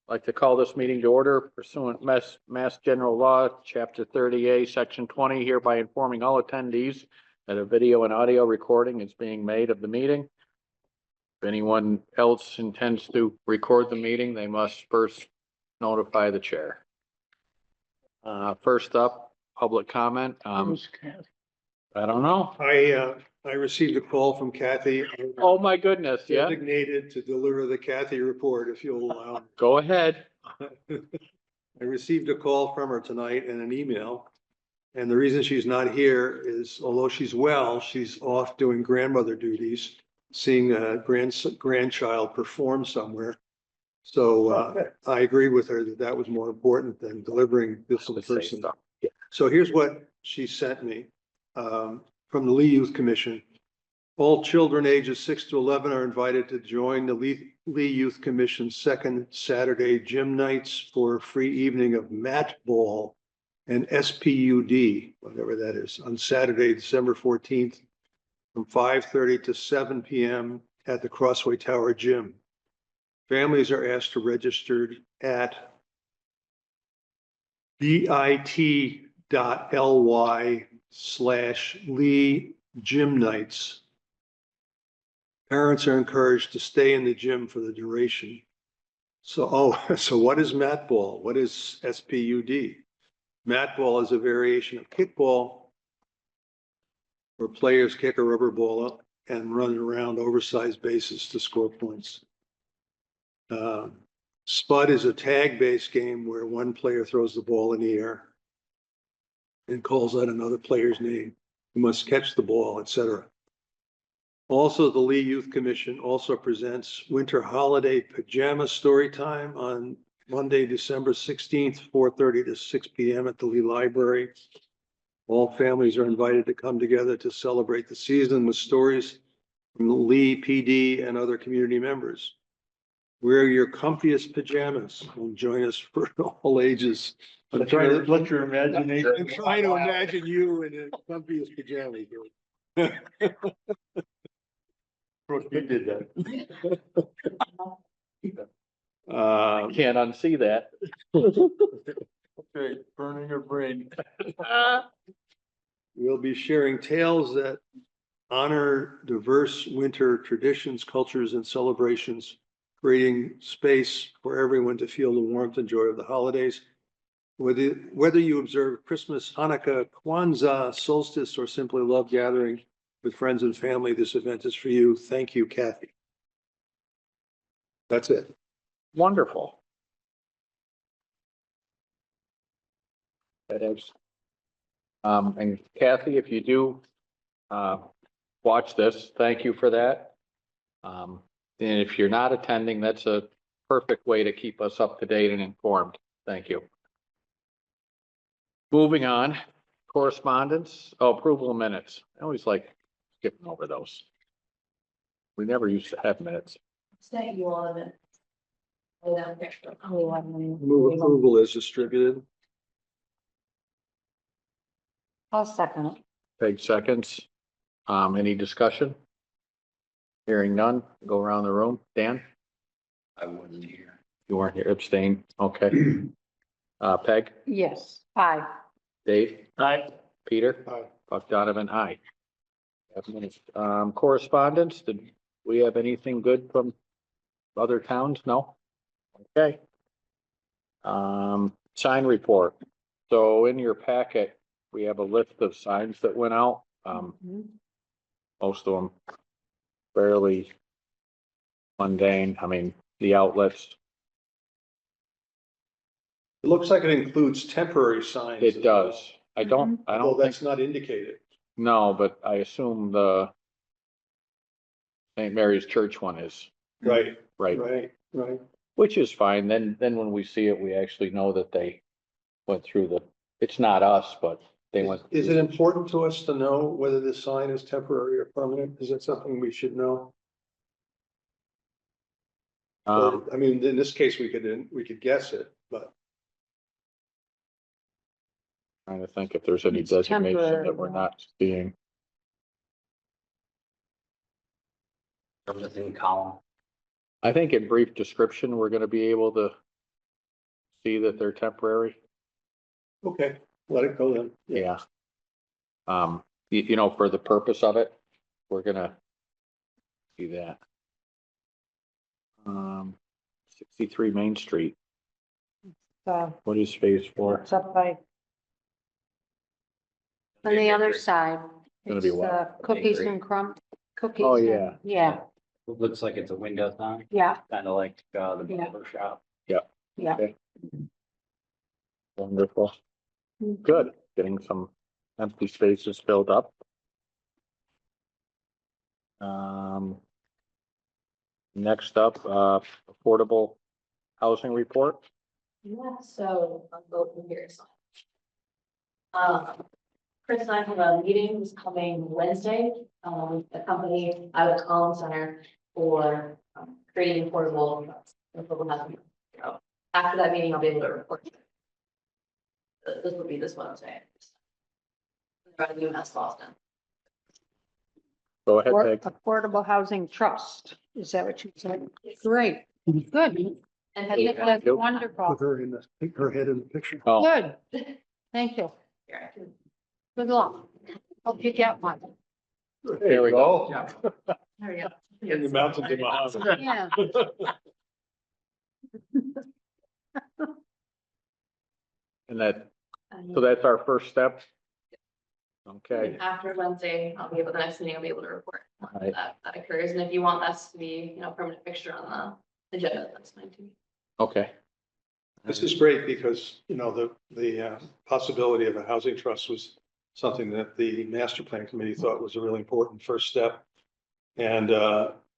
I'd like to call this meeting to order pursuant Mass General Law, Chapter 30A, Section 20, hereby informing all attendees that a video and audio recording is being made of the meeting. If anyone else intends to record the meeting, they must first notify the chair. First up, public comment. I don't know. I received a call from Kathy. Oh, my goodness, yeah, Designated to deliver the Kathy report, if you'll allow. go ahead. I received a call from her tonight and an email. And the reason she's not here is, although she's well, she's off doing grandmother duties, seeing a grandchild perform somewhere. So I agreed with her that that was more important than delivering this in person. Yeah. So here's what she sent me from the Lee Youth Commission. All children ages 6 to 11 are invited to join the Lee Youth Commission's second Saturday gym nights for a free evening of mat ball and SPUD, whatever that is, on Saturday, December 14th from 5:30 to 7 p.m. at the Crossway Tower Gym. Families are asked to register at bit.ly/Lee Gym Nights. Parents are encouraged to stay in the gym for the duration. So, so what is mat ball? What is SPUD? Mat ball is a variation of kickball where players kick a rubber ball up and run around oversized bases to score points. Spud is a tag-based game where one player throws the ball in the air and calls out another player's name, who must catch the ball, etc. Also, the Lee Youth Commission also presents Winter Holiday Pajama Story Time on Monday, December 16th, 4:30 to 6 p.m. at the Lee Library. All families are invited to come together to celebrate the season with stories from the Lee PD and other community members. Wear your comfiest pajamas and join us for all ages. Let your imagination. I'm trying to imagine you in the comfiest pajamas. Brooke, you did that. Can't unsee that. Okay, burning your brain. We'll be sharing tales that honor diverse winter traditions, cultures, and celebrations, creating space for everyone to feel the warmth and joy of the holidays. Whether you observe Christmas, Hanukkah, Kwanzaa, solstice, or simply love gathering with friends and family, this event is for you. Thank you, Kathy. That's it. Wonderful. That is. And Kathy, if you do watch this, thank you for that. And if you're not attending, that's a perfect way to keep us up to date and informed. Thank you. Moving on, correspondence, approval of minutes. I always like skipping over those. We never used to have minutes. Sent you all of it. Move approval is distributed. I'll second it. Peg seconds. Any discussion? Hearing none, go around the room. Dan? I wasn't here. You weren't here, abstain, okay. Peg, Yes. Aye. Dave, Aye. Peter, Aye. Buck Donovan, aye. Correspondence, did we have anything good from other towns? No? Okay. Sign report. So in your packet, we have a list of signs that went out. Most of them fairly mundane. I mean, the outlets. It looks like it includes temporary signs. It does. I don't Well, think, that's not indicated. no, but I assume the St. Mary's Church one is, Right, right, right. which is fine. Then when we see it, we actually know that they went through it's not us, but they went. Is it important to us to know whether this sign is temporary or permanent? Is it something we should know? I mean, in this case, we could guess it, but Trying to think if there's any It's designation that temporary, we're yeah. not seeing. Everything column. I think in brief description, we're gonna be able to see that they're temporary. Okay, let it go then. Yeah. You know, for the purpose of it, we're gonna do that. 63 Main Street, So what is phase 4? it's up by. On the other side. Gonna be It's, what? Cookies and crumb, cookies. Oh, and- yeah. Yeah, Looks like it's a window sign, yeah, kind of like, the Yeah. barber shop. yeah. Wonderful, good, getting some empty spaces filled up. Next up, affordable housing report. Yeah, so I'll go from here. Chris and I have a meeting this coming Wednesday, the company out of Collins Center for creating affordable housing. So after that meeting, I'll be able to report. This will be this Wednesday. About UMass Boston. Go ahead, Or- Peg. Affordable Housing Trust, is that what you said? Great, good, And that's he- that's Put wonderful, her in the, her head in the picture. Oh, good, thank you, Here, I can- good luck. Hope you get one. there we go. There we go. In the mountains of Mojave. Yeah, And that, so that's our first step. Okay, After Wednesday, I'll be able, the next meeting, I'll be able to report Right. that occurs. And if you want us to be, permanent fixture on the agenda, that's fine too. okay. This is great because, the possibility of a housing trust was something that the master plan committee thought was a really important first step. And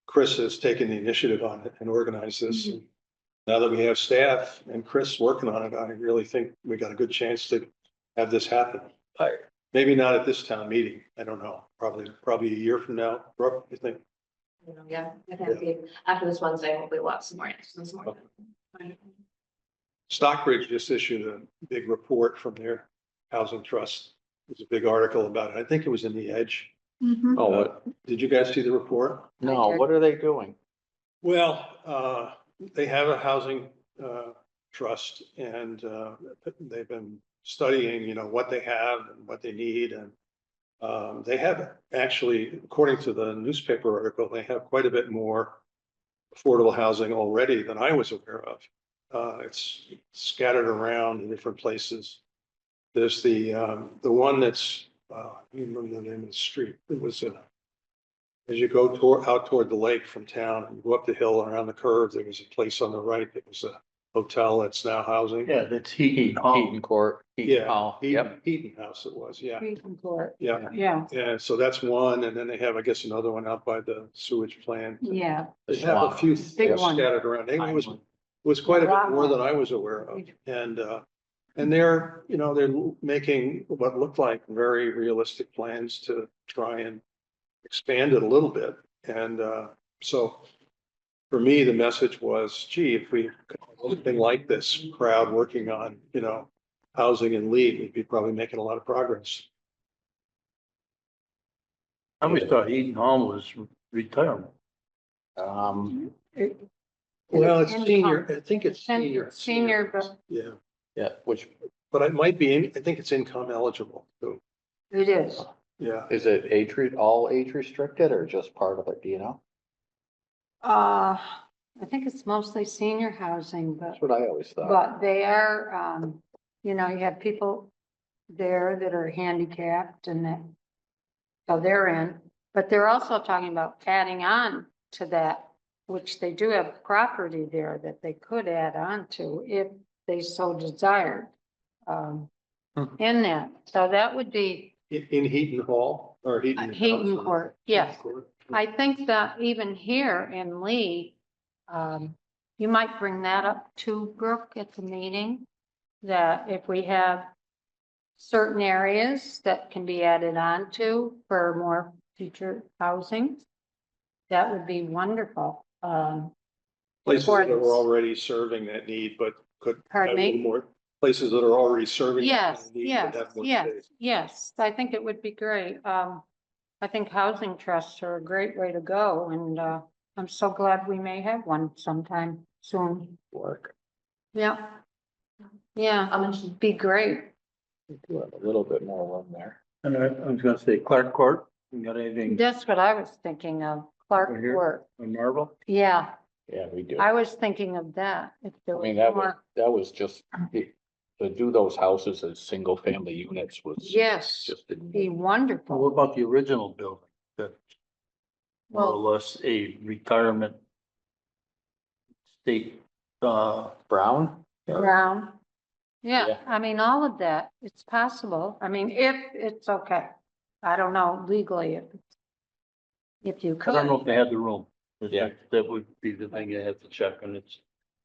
Chris has taken the initiative on it and organized this. And now that we have staff and Chris working on it, I really think we got a good chance to have this happen. Maybe not at this town meeting. I don't know. Probably a year from now. Brooke, you think? Yeah, I think after this Wednesday, hopefully we'll have some more answers this morning. Stockbridge just issued a big report from their housing trust. There's a big article about it. I think it was in the Edge. Oh, what? Did you guys see the report? No, what are they doing? Well, they have a housing trust and they've been studying, what they have and what they need. And they have actually, according to the newspaper article, they have quite a bit more affordable housing already than I was aware of. It's scattered around in different places. There's the one that's, I don't remember the name of the street. It was as you go out toward the lake from town and go up the hill around the curve, there was a place on the right that was a hotel that's now housing. Yeah, that's Heaton Hall. Heaton Court. Heaton Yeah, Hall, yep. Heaton House it was, yeah, Freedom Court, yeah. yeah, Yeah, so that's one, and then they have, I guess, another one out by the sewage plant. yeah, They have a few Big one. scattered around. It was quite a bit more than I was aware of. And they're, they're making what looked like very realistic plans to try and expand it a little bit. And so for me, the message was, gee, if we could have something like this crowd working on, housing and Lee, we'd be probably making a lot of progress. I always thought Heaton Hall was retirement. Um, Well, it's Income. senior, I think it's senior. Senior, but Yeah, yeah, which, but it might be, I think it's income eligible too. it is. Yeah. is it all age restricted or just part of it, do you know? I think it's mostly senior housing, but, That's what I always thought. but they are, you have people there that are handicapped and that, so they're in, but they're also talking about adding on to that, which they do have property there that they could add on to if they so desired. In that, so that would be In Heaton Hall or Heaton? Heaton House? Court, yes. Court. I think that even here in Lee, you might bring that up to Brooke at the meeting. That if we have certain areas that can be added on to for more future housing, that would be wonderful. Places that Gordon's. are already serving that need, but could. Pardon have a little me? more. Places that are already serving. that Yes, need yes, could have more yes, space. yes, I think it would be great. I think housing trusts are a great way to go, and I'm so glad we may have one sometime soon. Work. Yeah. Yeah, I'll mention. be great. We do have a little bit more room there. And I was gonna say Clark Court, you got anything That's what I was thinking of, Clark Over here? Court. on Marble? Yeah, Yeah, we do. I was thinking of that. If there I was mean, that was, more. that was just, to do those houses as single family units was. Yes, Just didn't be make- What wonderful. about the original building? That more or Well, less a retirement state, Brown? Brown. Yeah, Yeah. I mean, all of that, it's possible. I mean, if it's okay. I don't know legally if you I don't know could. if they had the room. Yeah. That would be the thing you have to check, and it's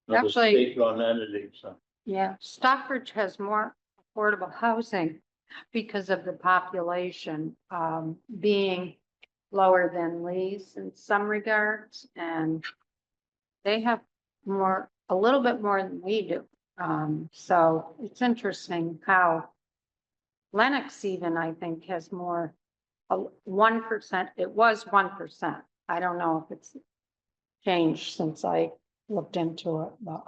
another Actually- state-run entity, so. Yeah, Stockbridge has more affordable housing because of the population, being lower than Lee's in some regards, and they have more, a little bit more than we do. So it's interesting how Lennox even, I think, has more, 1%, it was 1%. I don't know if it's changed since I looked into it, but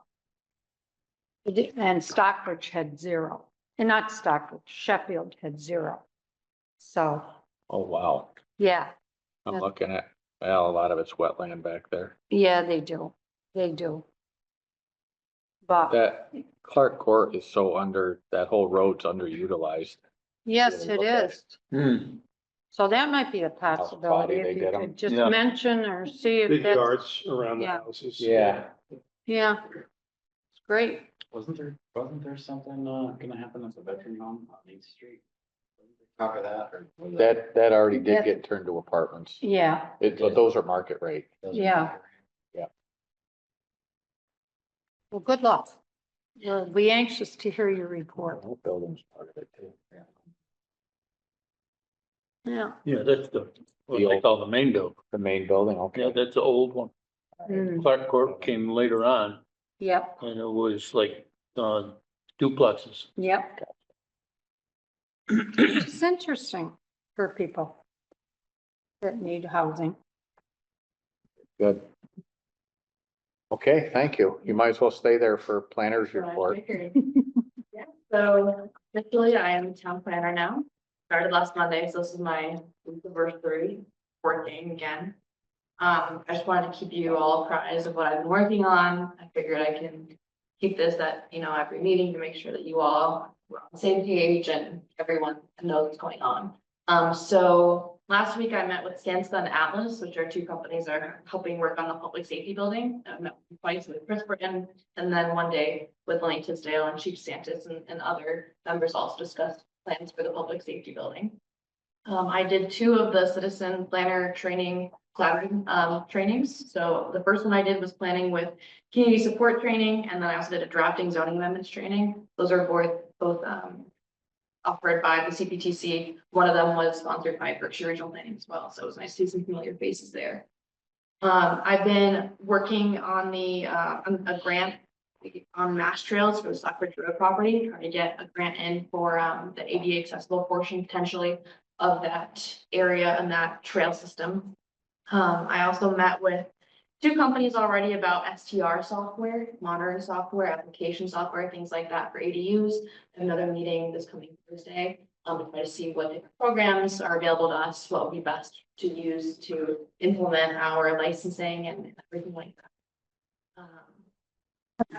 and Stockbridge had 0, and not Stockbridge, Sheffield had 0. So, Oh, wow. yeah, I'm Yeah. looking at, well, a lot of it's wetland back there. yeah, they do, But, That Clark Court is so that whole road's underutilized. yes, really it look at is. So that might be a possibility they if you did 'em. could just Yeah. mention or see if Big that's, yards around the Yeah. houses. Yeah. yeah. It's great. Wasn't there something, gonna happen at the veteran home on 8th Street? Talk of that, or? was it- That already did That- get turned to apartments. Yeah, But those are market rate. yeah. Well, good luck. We'll be anxious to hear your report. Whole building's part of it too. Yeah. Yeah, that's what The they old- call the main building. The main building, Yeah, okay. that's the old one. Mm, Clark Court came later on, Yep, and it was like, duplexes. yep. It's interesting for people that need housing. Good. Okay, thank you. You might as well stay there for planner's Right, report. okay. Yeah, so officially I am town planner now. Started last Monday, so this is my anniversary working again. I just wanted to keep you all apprised of what I've been working on. I figured I can keep this at, every meeting to make sure that you all are on the same page and everyone knows what's going on. So last week I met with Skanska and Atlas, which are 2 companies that are helping work on the public safety building. I met twice with Chris Britton, and then one day with Lenny Tisdale and Chief Santis and other members also discussed plans for the public safety building. I did 2 of the citizen planner training collaborative trainings. So the first one I did was planning with community support training, and then I also did a drafting zoning amendments training. Those are both offered by the CPTC. One of them was sponsored by Berkshire Regional Planning as well, so it was nice to see some familiar faces there. I've been working on a grant on Mass Trails for the Stockbridge Road property, trying to get a grant in for the ADA accessible portion potentially of that area and that trail system. I also met with 2 companies already about STR software, monitoring software, application software, things like that for ADUs. Another meeting this coming Thursday, to try to see what different programs are available to us, what would be best to use to implement our licensing and everything like that.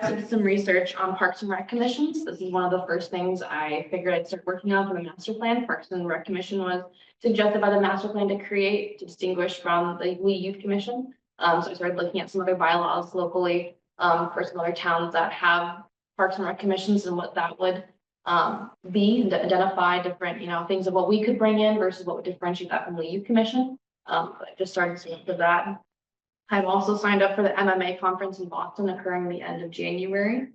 I did some research on Parks and Rec commissions. This is one of the first things I figured I'd start working on for the master plan. Parks and Rec Commission was suggested by the master plan to distinguish from the Lee Youth Commission. So I started looking at some other bylaws locally, for some other towns that have Parks and Rec commissions and what that would be, and to identify different, things of what we could bring in versus what would differentiate that from the Youth Commission. I just started to look for that. I've also signed up for the MMA conference in Boston occurring the end of January.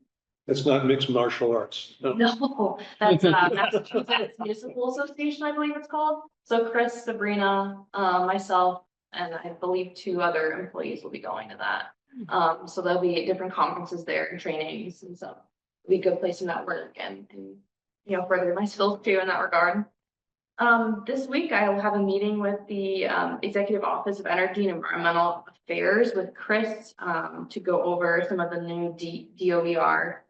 That's not mixed martial arts. No. No, that's Massachusetts Municipal Association, I believe it's called. So Chris, Sabrina, myself, and I believe 2 other employees will be going to that. So there'll be different conferences there and trainings, and so it'll be a good place to network and further my skills too in that regard. This week I will have a meeting with the Executive Office of Energy and Environmental Affairs with Chris to go over some of the new DOER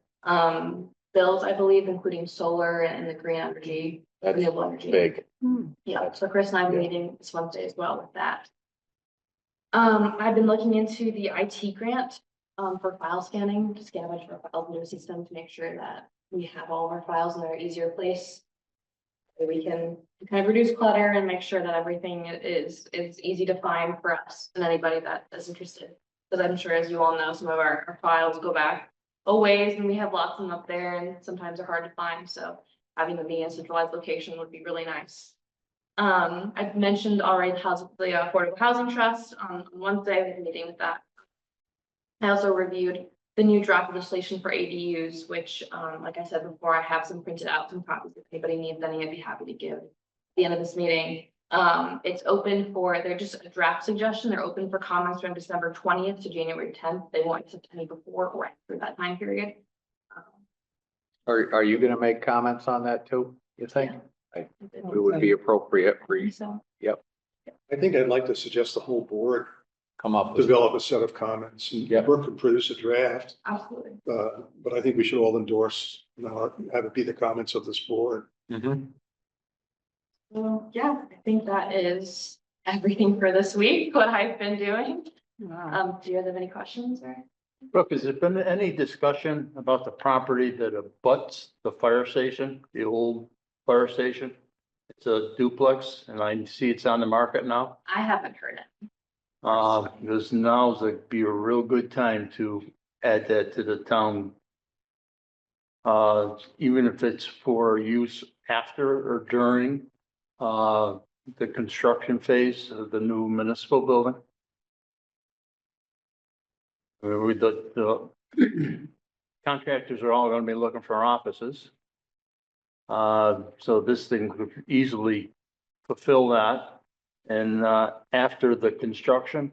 bills, I believe, including solar and the green energy, That's renewable energy. big. Yeah, so Chris and I have a Yeah. meeting this Wednesday as well with that. I've been looking into the IT grant, for file scanning, to scan a bunch of our files into a system to make sure that we have all of our files in their easier place. So we can kind of reduce clutter and make sure that everything is easy to find for us and anybody that is interested. Because I'm sure, as you all know, some of our files go back a ways and we have lots of them up there and sometimes they're hard to find, so having them be in a centralized location would be really nice. I've mentioned already the Affordable Housing Trust on Wednesday, we have a meeting with that. I also reviewed the new draft legislation for ADUs, which, like I said before, I have some printed out, some copies. If anybody needs any, I'd be happy to give at the end of this meeting. It's open for, they're just a draft suggestion. They're open for comments from December 20th to January 10th. They won't accept any before or after that time period. Are you gonna make comments on that too, you think? It would be appropriate for you, So, I think I'd like to suggest the whole board come up with. develop a set of comments. And Yeah. Brooke could produce a draft, absolutely. but I think we should all endorse, have it be the comments of this board. Mhm. Well, yeah, I think that is everything for this week, what I've been doing. Wow. Do you guys have any questions or? Brooke, has there been any discussion about the property that abuts the fire station, the old fire station? It's a duplex and I see it's on the market now. I haven't heard it. Because now's would be a real good time to add that to the town. Even if it's for use after or during, the construction phase of the new municipal building. With the contractors are all gonna be looking for offices. So this thing could easily fulfill that. And, after the construction,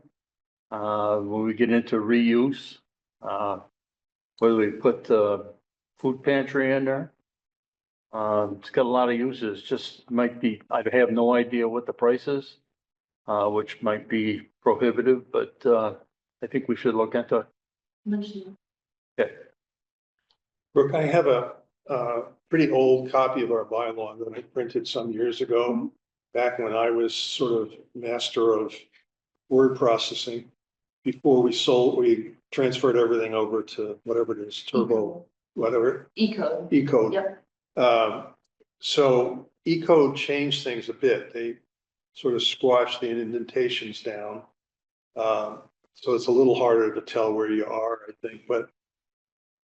when we get into reuse, whether we put the food pantry in there. It's got a lot of uses, just might be, I have no idea what the price is, which might be prohibitive, but, I think we should look into it. Mention Okay. Brooke, I have a pretty old copy of our bylaw that I printed some years ago, back when I was sort of master of word processing. Before we transferred everything over to whatever it is, Turbo, whatever, E-code. E-code. Yep. So E-code changed things a bit. They sort of squashed the indentations down. So it's a little harder to tell where you are, I think, but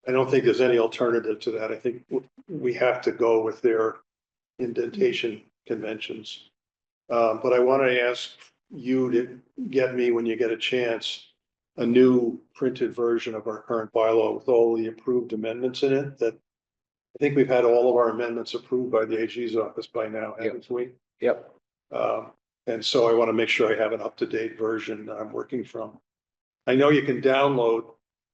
I don't think there's any alternative to that. I think we have to go with their indentation conventions. But I want to ask you to get me, when you get a chance, a new printed version of our current bylaw with all the approved amendments in it that I think we've had all of our amendments approved by the AG's office by now, haven't we? Yep. And so I want to make sure I have an up-to-date version that I'm working from. I know you can download,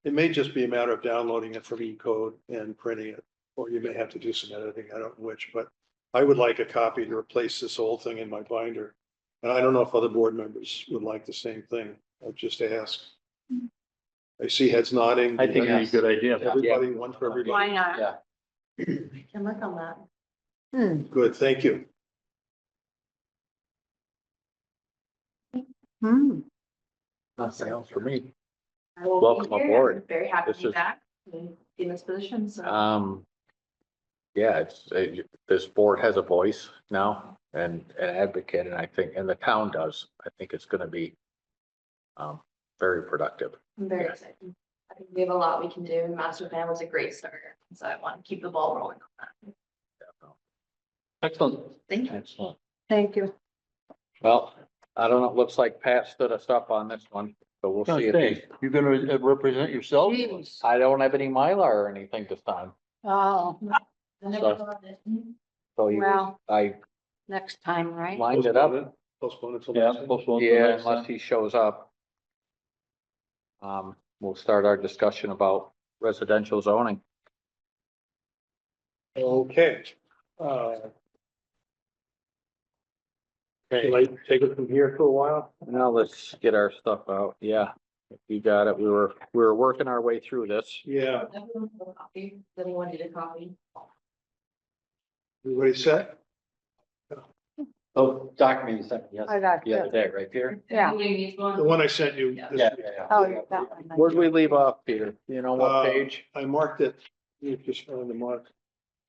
it may just be a matter of downloading it from E-code and printing it, or you may have to do some editing, I don't know which, but I would like a copy to replace this whole thing in my binder. And I don't know if other board members would like the same thing. I'll just ask. I see heads nodding. I think it's a good idea. Everybody, one for everybody. Why not? Yeah. Can work on that. Good, thank you. Nothing else for me. I will be Welcome here. aboard. I'm very happy This to be is- back and be in this position, so. Yeah, this board has a voice now and an advocate, and I think, and the town does. I think it's gonna be very productive. I'm very Yeah. excited. I think we have a lot we can do, and master plan was a great starter, so I want to keep the ball rolling on that. Excellent. Thank you. Excellent. Thank you. Well, I don't know, it looks like Pat stood us up on this one, so we'll see if Okay, you're gonna represent yourself? Jeez. I don't have any Mylar or anything this time, Oh, so you, well, I next time, right? lined it up. Postpone it till Yeah. next time. postpone to Yeah, next unless time. he shows up. We'll start our discussion about residential zoning. Okay. Can I take it from here for a while? Now let's get our stuff out, yeah. You got it. We were working our way through this. Yeah, Everyone have a copy? Does anyone need a copy? everybody set? Oh, document you sent me I got the other you. day, right, Peter? Yeah. Anybody needs one? The one I sent you. this Yeah, week. yeah, yeah. Oh, you got one. Where'd we leave off, Peter? You know what page? I marked it, you just found the mark.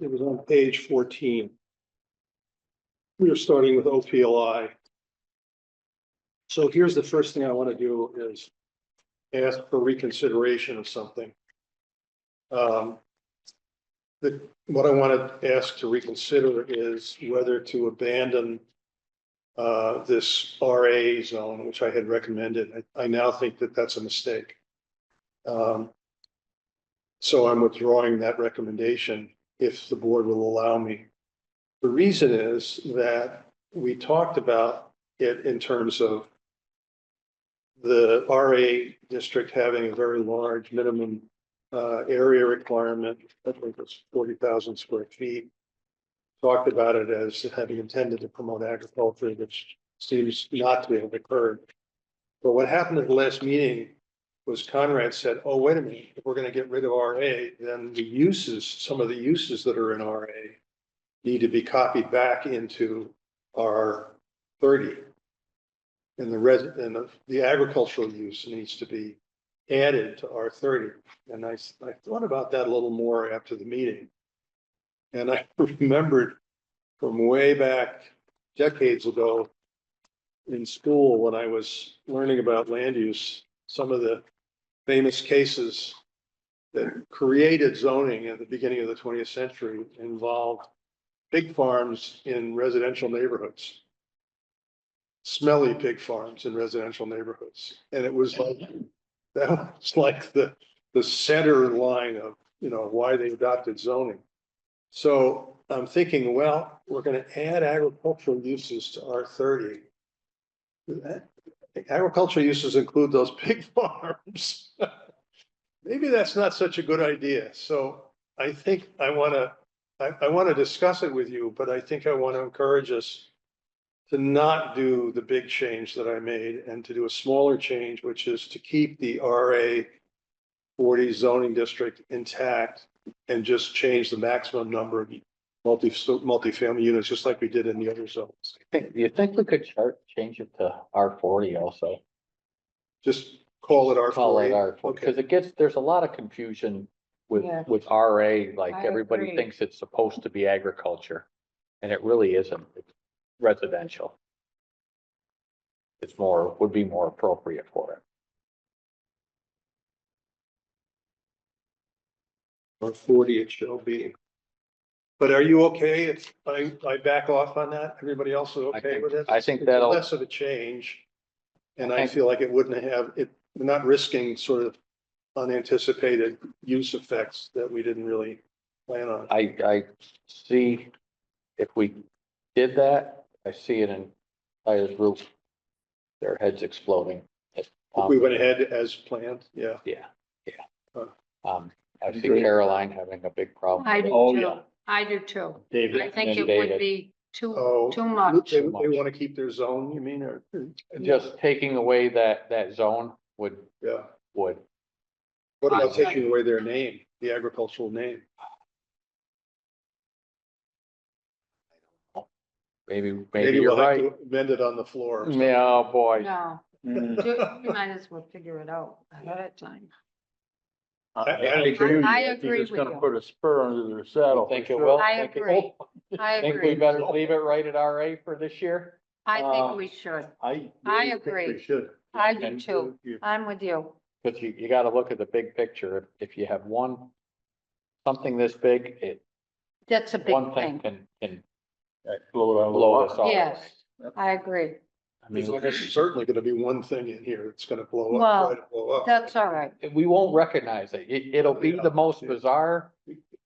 It was on page 14. We were starting with OPLI. So here's the first thing I want to do is ask for reconsideration of something. What I want to ask to reconsider is whether to abandon this RA zone, which I had recommended. I now think that that's a mistake. So I'm withdrawing that recommendation if the board will allow me. The reason is that we talked about it in terms of the RA district having a very large minimum area requirement, I think it's 40,000 square feet. Talked about it as having intended to promote agriculture, which seems not to have occurred. But what happened at the last meeting was Conrad said, oh, wait a minute, if we're going to get rid of RA, then the uses, some of the uses that are in RA need to be copied back into R30. And the agricultural use needs to be added to R30. And I thought about that a little more after the meeting. And I remembered from way back decades ago in school when I was learning about land use, some of the famous cases that created zoning at the beginning of the 20th century involved pig farms in residential neighborhoods. Smelly pig farms in residential neighborhoods. And it was like, that was like the center line of, why they adopted zoning. So I'm thinking, well, we're going to add agricultural uses to R30. Agricultural uses include those pig farms. Maybe that's not such a good idea. So I think I want to discuss it with you, but I think I want to encourage us to not do the big change that I made and to do a smaller change, which is to keep the RA 40 zoning district intact and just change the maximum number of multifamily units, just like we did in the other zones. Do you think we could change it to R40 also? Just call it R40. Call it R40, Okay. because there's a lot of confusion with, Yeah. with RA, like I everybody agree. thinks it's supposed to be agriculture. And it really isn't, it's residential. Would be more appropriate for it. R40 it shall be. But are you okay if I back off on that? Everybody else is okay with it? I think It's that'll- less of a change. And I think- feel like it wouldn't have, we're not risking sort of unanticipated use effects that we didn't really plan on. I see, if we did that, I see it in Tyler's roof. Their heads exploding. If we went ahead as planned, yeah. Yeah. Huh. I see Caroline having a big problem. I do Oh, too. yeah. I do too. I David, think and it David. would be too Oh, much. They want to keep their zone, you mean, or? Just taking away that zone would, Yeah. would, What about taking away their name, the agricultural name? maybe Maybe you're we'll have right. to amend it on the floor. or something. Yeah, oh, boy. No, mm, you might as well figure it out ahead of time. I agree. I think agree it's with gonna you. put a spur under their saddle. You think for it sure. will? I Think it- agree. I Think we agree. better leave it right at RA for this year? I Uh, think we should. I I think agree. we should. I do and too. I'm with you. Because you gotta look at the big picture. If you have something this big, That's a big one thing thing. can Blow it out of the blow water. us all Yes, I agree. I mean, There's certainly going to be one thing in here that's going to blow up, Well, try to blow up. That's all right. we won't recognize it. It'll be the most bizarre.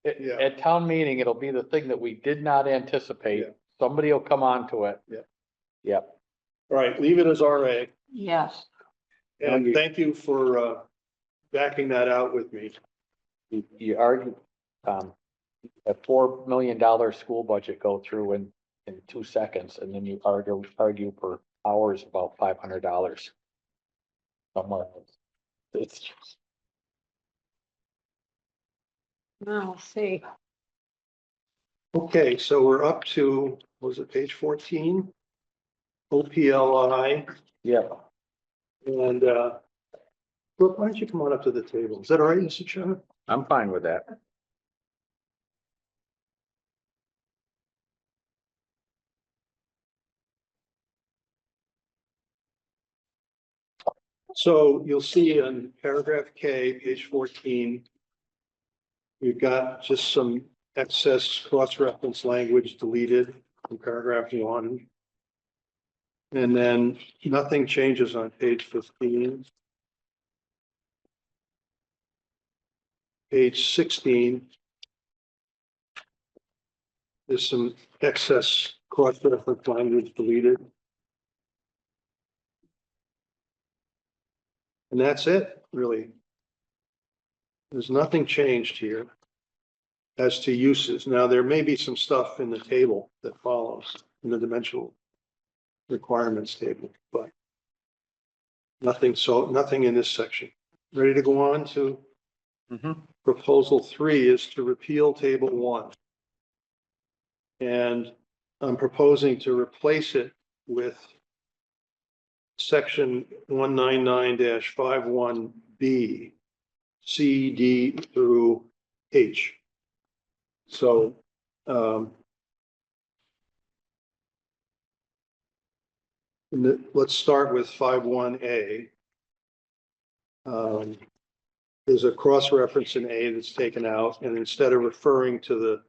Yeah. At town meeting, it'll be the thing that we did not anticipate. Yeah. Somebody will come onto it. Yeah. Yep. All right, leave it as RA. Yes. And thank you for backing that out with me. You argue, a $4 million school budget go through in 2 seconds, and then you argue for hours about $500 somewhere else. It's, Now, let's see. Okay, so we're up to, was it page 14? OPLI, yeah, and, Brooke, why don't you come on up to the table? Is that all right, Mr. Chairman? I'm fine with that. So you'll see on paragraph K, page 14, we've got just some excess cross-reference language deleted from paragraph 1. And then nothing changes on page 15. Page 16. There's some excess cross-reference language deleted. And that's it, really. There's nothing changed here as to uses. Now, there may be some stuff in the table that follows in the dimensional requirements table, but nothing in this section. Ready to go on to proposal 3 is to repeal table 1. And I'm proposing to replace it with section 199-51B, C, D through H. So, let's start with 51A. There's a cross-reference in A that's taken out, and instead of referring to the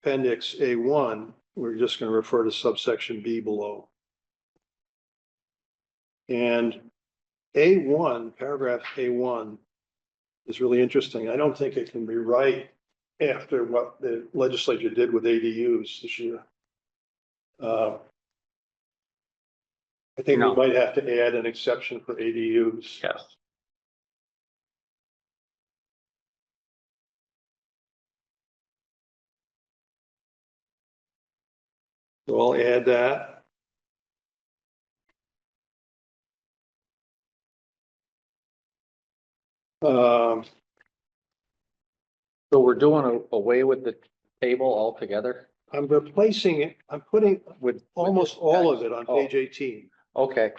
appendix A1, we're just going to refer to subsection B below. And A1, paragraph A1 is really interesting. I don't think it can be right after what the legislature did with ADUs this year. I think we No. might have to add an exception for ADUs. Yes. So I'll add that. So we're doing away with the table altogether I'm replacing it, I'm putting with. almost all of it on page 18. Okay,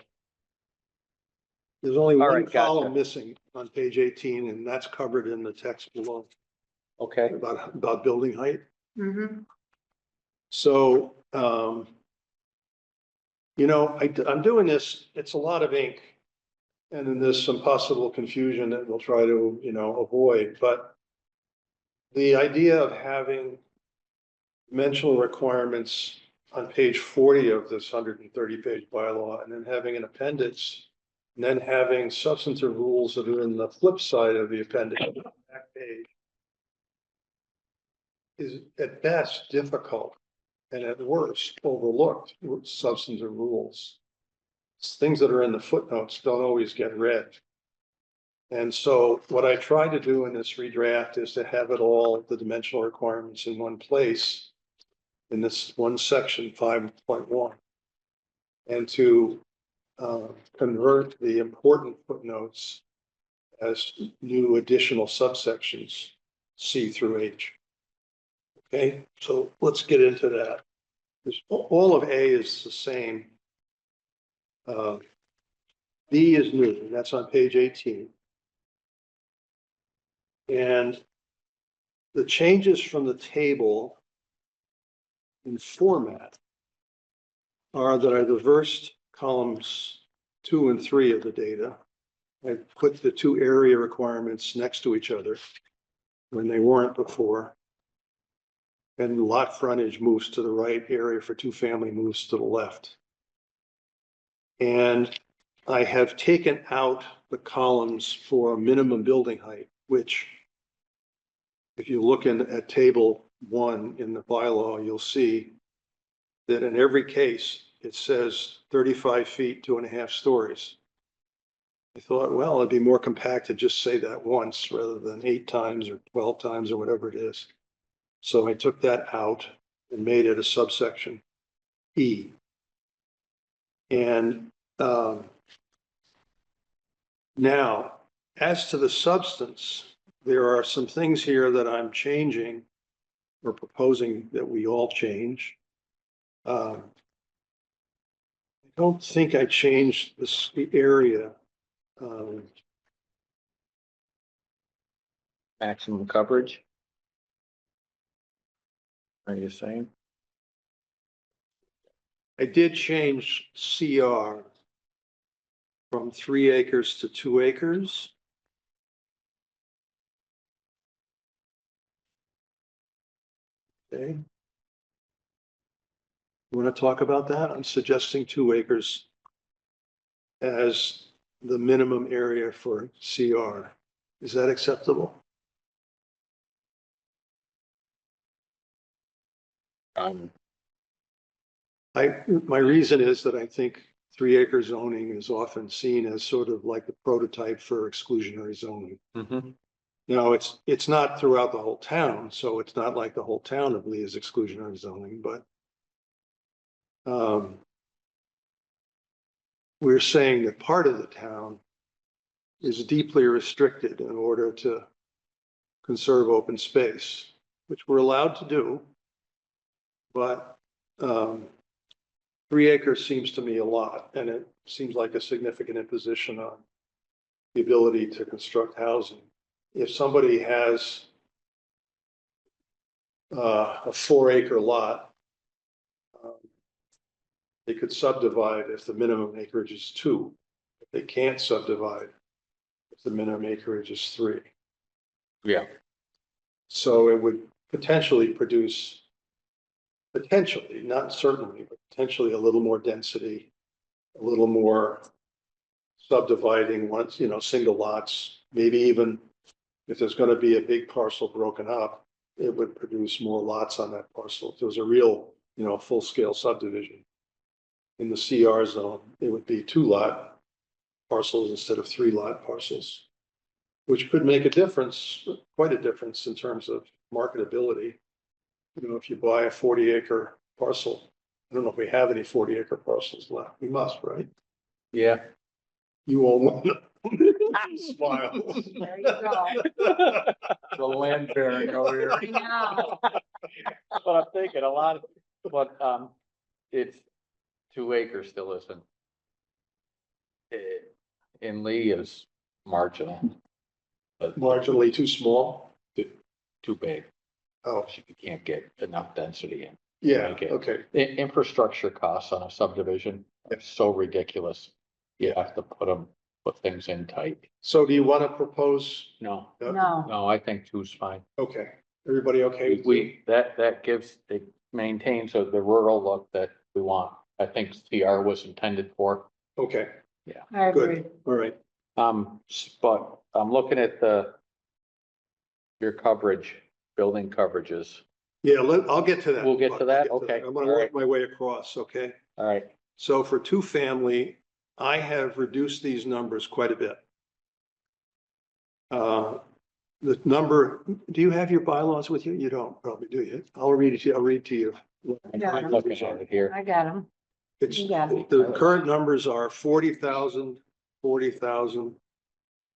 There's only All one right, gotcha. column missing on page 18, and that's covered in the text below okay. about building height. Mm-hmm. So, you know, I'm doing this, it's a lot of ink. And then there's some possible confusion that we'll try to, you know, avoid, but the idea of having dimensional requirements on page 40 of this 130-page bylaw, and then having an appendix, and then having substantive rules that are in the flip side of the appendix, back page, is at best difficult and at worst overlooked with substantive rules. Things that are in the footnotes don't always get read. And so what I try to do in this redraft is to have it all, the dimensional requirements in one place in this one section 5.1, and to convert the important footnotes as new additional subsections C through H. Okay, so let's get into that. All of A is the same. B is new, and that's on page 18. And the changes from the table in format are that I reversed columns 2 and 3 of the data. I put the two area requirements next to each other when they weren't before. And lot frontage moves to the right, area for two-family moves to the left. And I have taken out the columns for minimum building height, which if you look at table 1 in the bylaw, you'll see that in every case, it says 35 feet, 2.5 stories. I thought, well, it'd be more compact to just say that once rather than 8 times or 12 times or whatever it is. So I took that out and made it a subsection E. And now, as to the substance, there are some things here that I'm changing or proposing that we all change. I don't think I changed the area. Um, Maximum coverage? Are you saying? I did change CR from 3 acres to 2 acres. Okay. You want to talk about that? I'm suggesting 2 acres as the minimum area for CR. Is that acceptable? My reason is that I think 3 acre zoning is often seen as sort of like the prototype for exclusionary zoning. Mhm. Now, it's not throughout the whole town, so it's not like the whole town of Lee is exclusionary zoning, but we're saying that part of the town is deeply restricted in order to conserve open space, which we're allowed to do. But 3 acres seems to me a lot, and it seems like a significant imposition on the ability to construct housing. If somebody has a 4 acre lot, they could subdivide if the minimum acreage is 2. If they can't subdivide if the minimum acreage is 3. Yeah. So it would potentially produce, potentially, not certainly, but potentially a little more density, a little more subdividing once, single lots, maybe even if there's going to be a big parcel broken up, it would produce more lots on that parcel. If there was a real, full scale subdivision in the CR zone, it would be 2 lot parcels instead of 3 lot parcels, which could make a difference, quite a difference in terms of marketability. If you buy a 40 acre parcel, I don't know if we have any 40 acre parcels left. We must, right? Yeah. You own one. Smile. There you go. The land baron over here. I know. That's what I'm thinking, a lot of, but, it's 2 acres still isn't. In Lee is marginal. But Marginally too small. too big, Oh, you can't get enough density in. yeah, Okay. okay. Infrastructure costs on a subdivision are so ridiculous. You have to put things in tight. So do you want to propose? No, No, no, I think 2's fine. Okay, everybody okay? with That gives, it maintains the rural look that we want. I think CR was intended for. two? Okay, I good. agree. All right. But I'm looking at your coverage, building coverages. Yeah, I'll get to that. We'll get to that? Okay. I'm gonna All work right. my way across, okay? All right. So for 2 family, I have reduced these numbers quite a bit. The number, do you have your bylaws with you? You don't probably, do you? I'll read it to you. I'll read to you. Yeah. I'm looking at it here. I got them. It's, Yeah. the current numbers are 40,000, 40,000,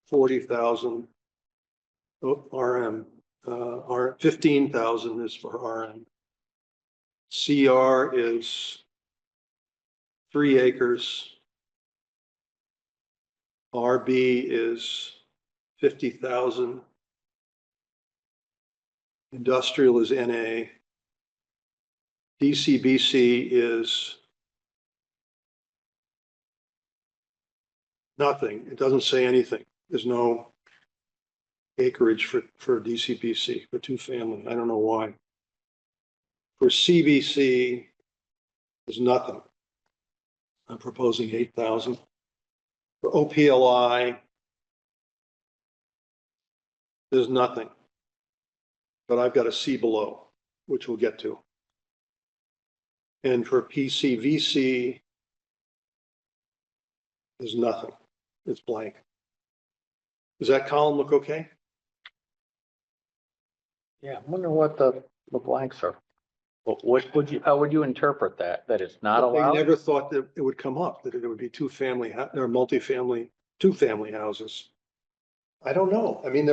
40,000. RM, 15,000 is for RM. CR is 3 acres. RB is 50,000. Industrial is NA. DCBC is nothing. It doesn't say anything. There's no acreage for DCBC, for 2 family. I don't know why. For CBC, there's nothing. I'm proposing 8,000. For OPLI, there's nothing. But I've got a C below, which we'll get to. And for PCVC, there's nothing. It's blank. Does that column look okay? Yeah, I wonder what the blanks are. What would you, how would you interpret that? That it's not They allowed? never thought that it would come up, that it would be 2 family, or multifamily, 2 family houses. I don't know. I mean,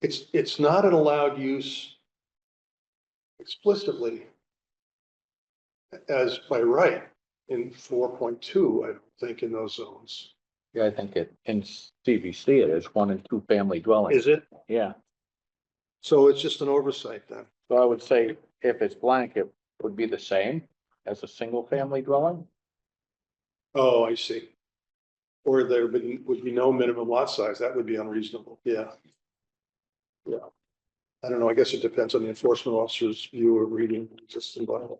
it's not an allowed use explicitly as by right in 4.2, I don't think in those zones. Yeah, I think in CVC it is 1 and 2 family dwelling. Is it? Yeah, So it's just an oversight then. so I would say if it's blank, it would be the same as a single family dwelling. Oh, I see. Or there would be no minimum lot size. That would be unreasonable. Yeah. Yeah. I don't know. I guess it depends on the enforcement officer's view of reading existing bylaw.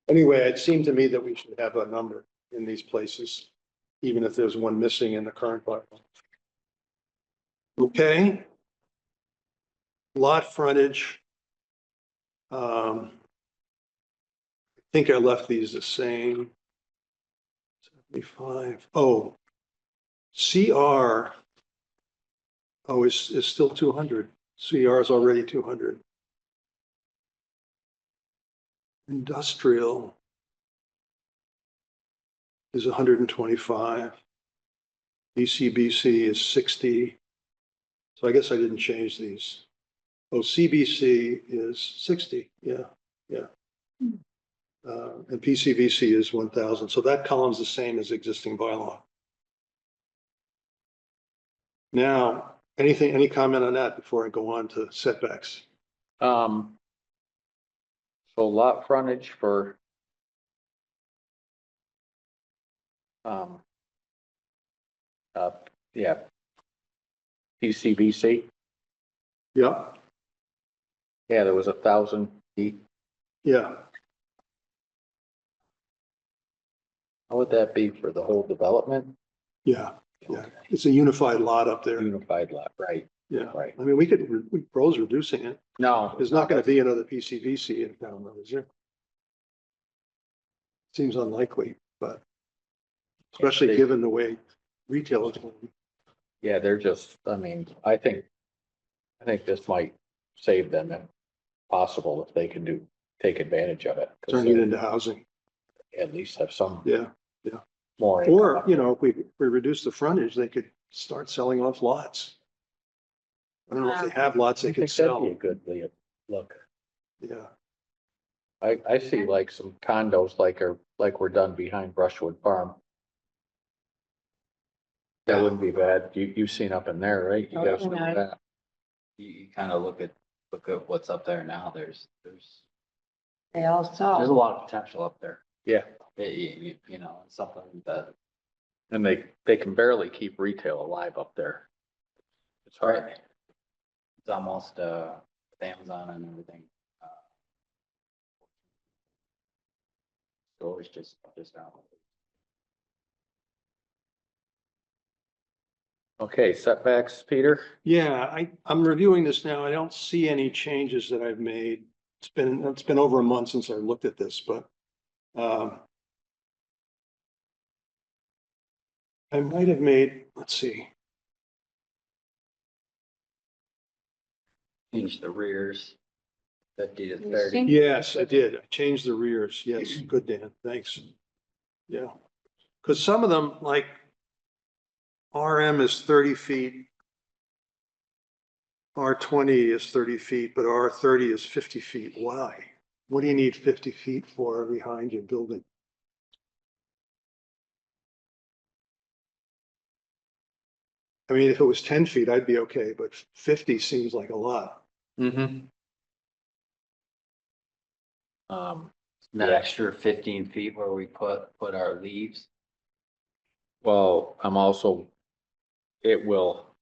Anyway, it seemed to me that we should have a number in these places, even if there's one missing in the current bylaw. Okay. Lot frontage. I think I left these the same. 75. Oh. CR. Oh, is still 200. CR is already 200. Industrial is 125. BCBC is 60. So I guess I didn't change these. Oh, CBC is 60. Yeah, yeah. And PCVC is 1,000. So that column's the same as existing bylaw. Now, any comment on that before I go on to setbacks? So lot frontage for yeah. PCVC, Yeah, yeah, there was 1,000 feet. yeah. How would that be for the whole development? Yeah, yeah. It's a unified lot up there. Unified lot, right, Yeah. right. I mean, we propose reducing it. No. There's not going to be another PCVC in town, though, is there? Seems unlikely, but especially given the way retail is going. Yeah, they're just, I mean, I think this might save them if possible, if they can take advantage of it. 'Cause Turning it into housing. at least have some Yeah. more. Or, income. you know, if we reduce the frontage, they could start selling off lots. I don't know if they have lots I they think could that'd be a sell. good look. Yeah. I see like some condos like we're done behind Brushwood Farm. That Yeah. wouldn't be bad. You've seen up in there, right? You guys know Yeah. that. You kind of look at what's up there now. There's They all a saw. lot of potential up there. Yeah, You know, it's something that, and they can barely keep retail alive up there. It's hard. right. It's almost, with Amazon and everything. Stores just out. Okay, setbacks, Peter? Yeah, I'm reviewing this now. I don't see any changes that I've made. It's been over a month since I looked at this, but I might have made, let's see. Change the rears, 50 to You 30. see? Yes, I did. I changed the rears. Yes, good, Dan. Thanks. Yeah. Because some of them, like RM is 30 feet. R20 is 30 feet, but R30 is 50 feet. Why? What do you need 50 feet for behind your building? I mean, if it was 10 feet, I'd be okay, but 50 seems like a lot. Mm-hmm. That Yeah. extra 15 feet where we put our leaves. Well, it will,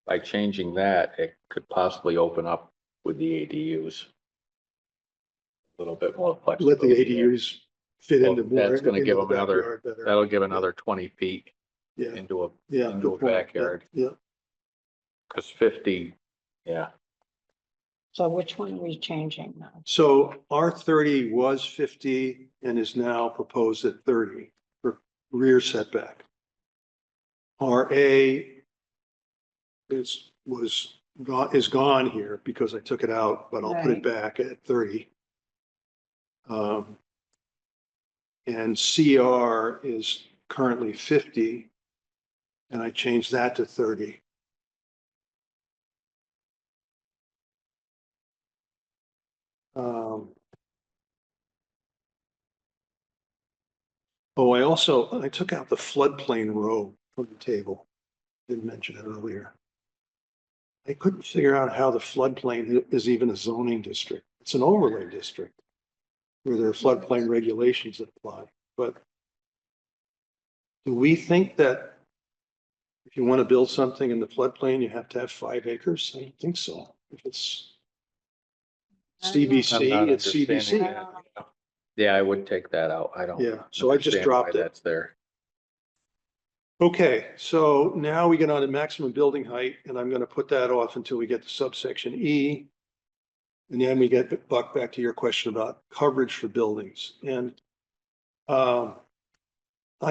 by changing that, it could possibly open up with the ADUs. A little bit more Let the flexibility. there. ADUs fit Well, into more. that's gonna into give the them another- backyard better. That'll give another 20 feet Yeah, into a yeah. into good a point. backyard. Yeah. Cause 50, yeah, So which one are we changing now? So R30 was 50 and is now proposed at 30 for rear setback. RA is gone here because I took it out, but I'll put it Right. back at 30. And CR is currently 50. And I changed that to 30. Oh, I took out the floodplain row from the table. Didn't mention it earlier. I couldn't figure out how the floodplain is even a zoning district. It's an overlay district where there are floodplain regulations that apply. But do we think that if you want to build something in the floodplain, you have to have 5 acres? I don't think so. If it's CBC, it's CBC. Yeah, I would take that out. I don't. Yeah, so I just understand dropped why it. That's there. Okay, so now we get on to maximum building height, and I'm gonna put that off until we get to subsection E. And then we get back to your question about coverage for buildings. And I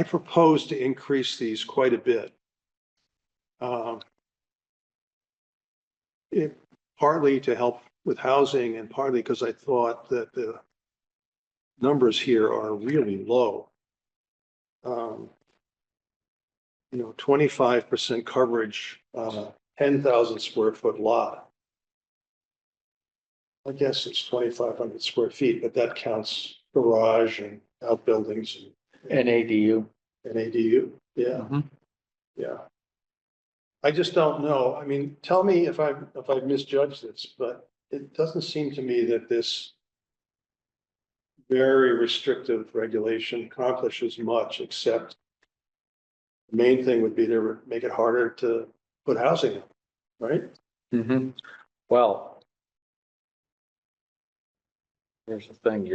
propose to increase these quite a bit. It partly to help with housing and partly because I thought that the numbers here are really low. 25% coverage on a 10,000 square foot lot. I guess it's 2,500 square feet, but that counts garage and outbuildings And ADU. and ADU. Yeah, Mhm. yeah. I just don't know. I mean, tell me if I've misjudged this, but it doesn't seem to me that this very restrictive regulation accomplishes much, except the main thing would be to make it harder to put housing in, right? Mhm. Well, here's the thing,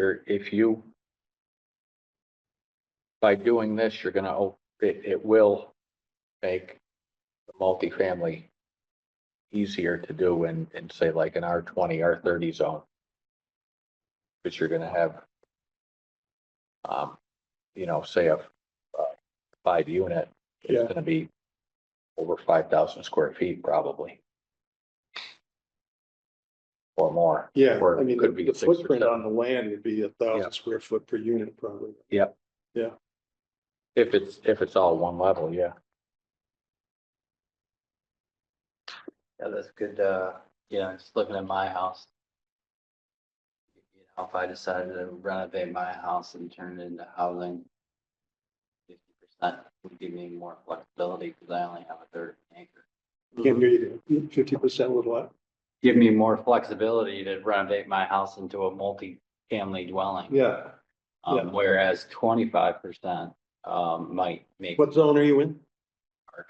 by doing this, you're gonna, it will make the multifamily easier to do in say like an R20, R30 zone. Because you're gonna have, say a 5 unit is Yeah. gonna be over 5,000 square feet probably. Or more. Yeah, Or I it mean, could be the 6 or footprint 7. on the land would be 1,000 Yeah. square foot per unit probably. Yep. Yeah. If it's all one level, yeah. Yeah, that's good, just looking at my house. If I decided to renovate my house and turn it into housing. 50% would give me more flexibility because I only have a third of an acre. Can't hear you. 50% with what? Give me more flexibility to renovate my house into a multi-family dwelling. Yeah. yeah. Whereas 25% might make What zone are you in?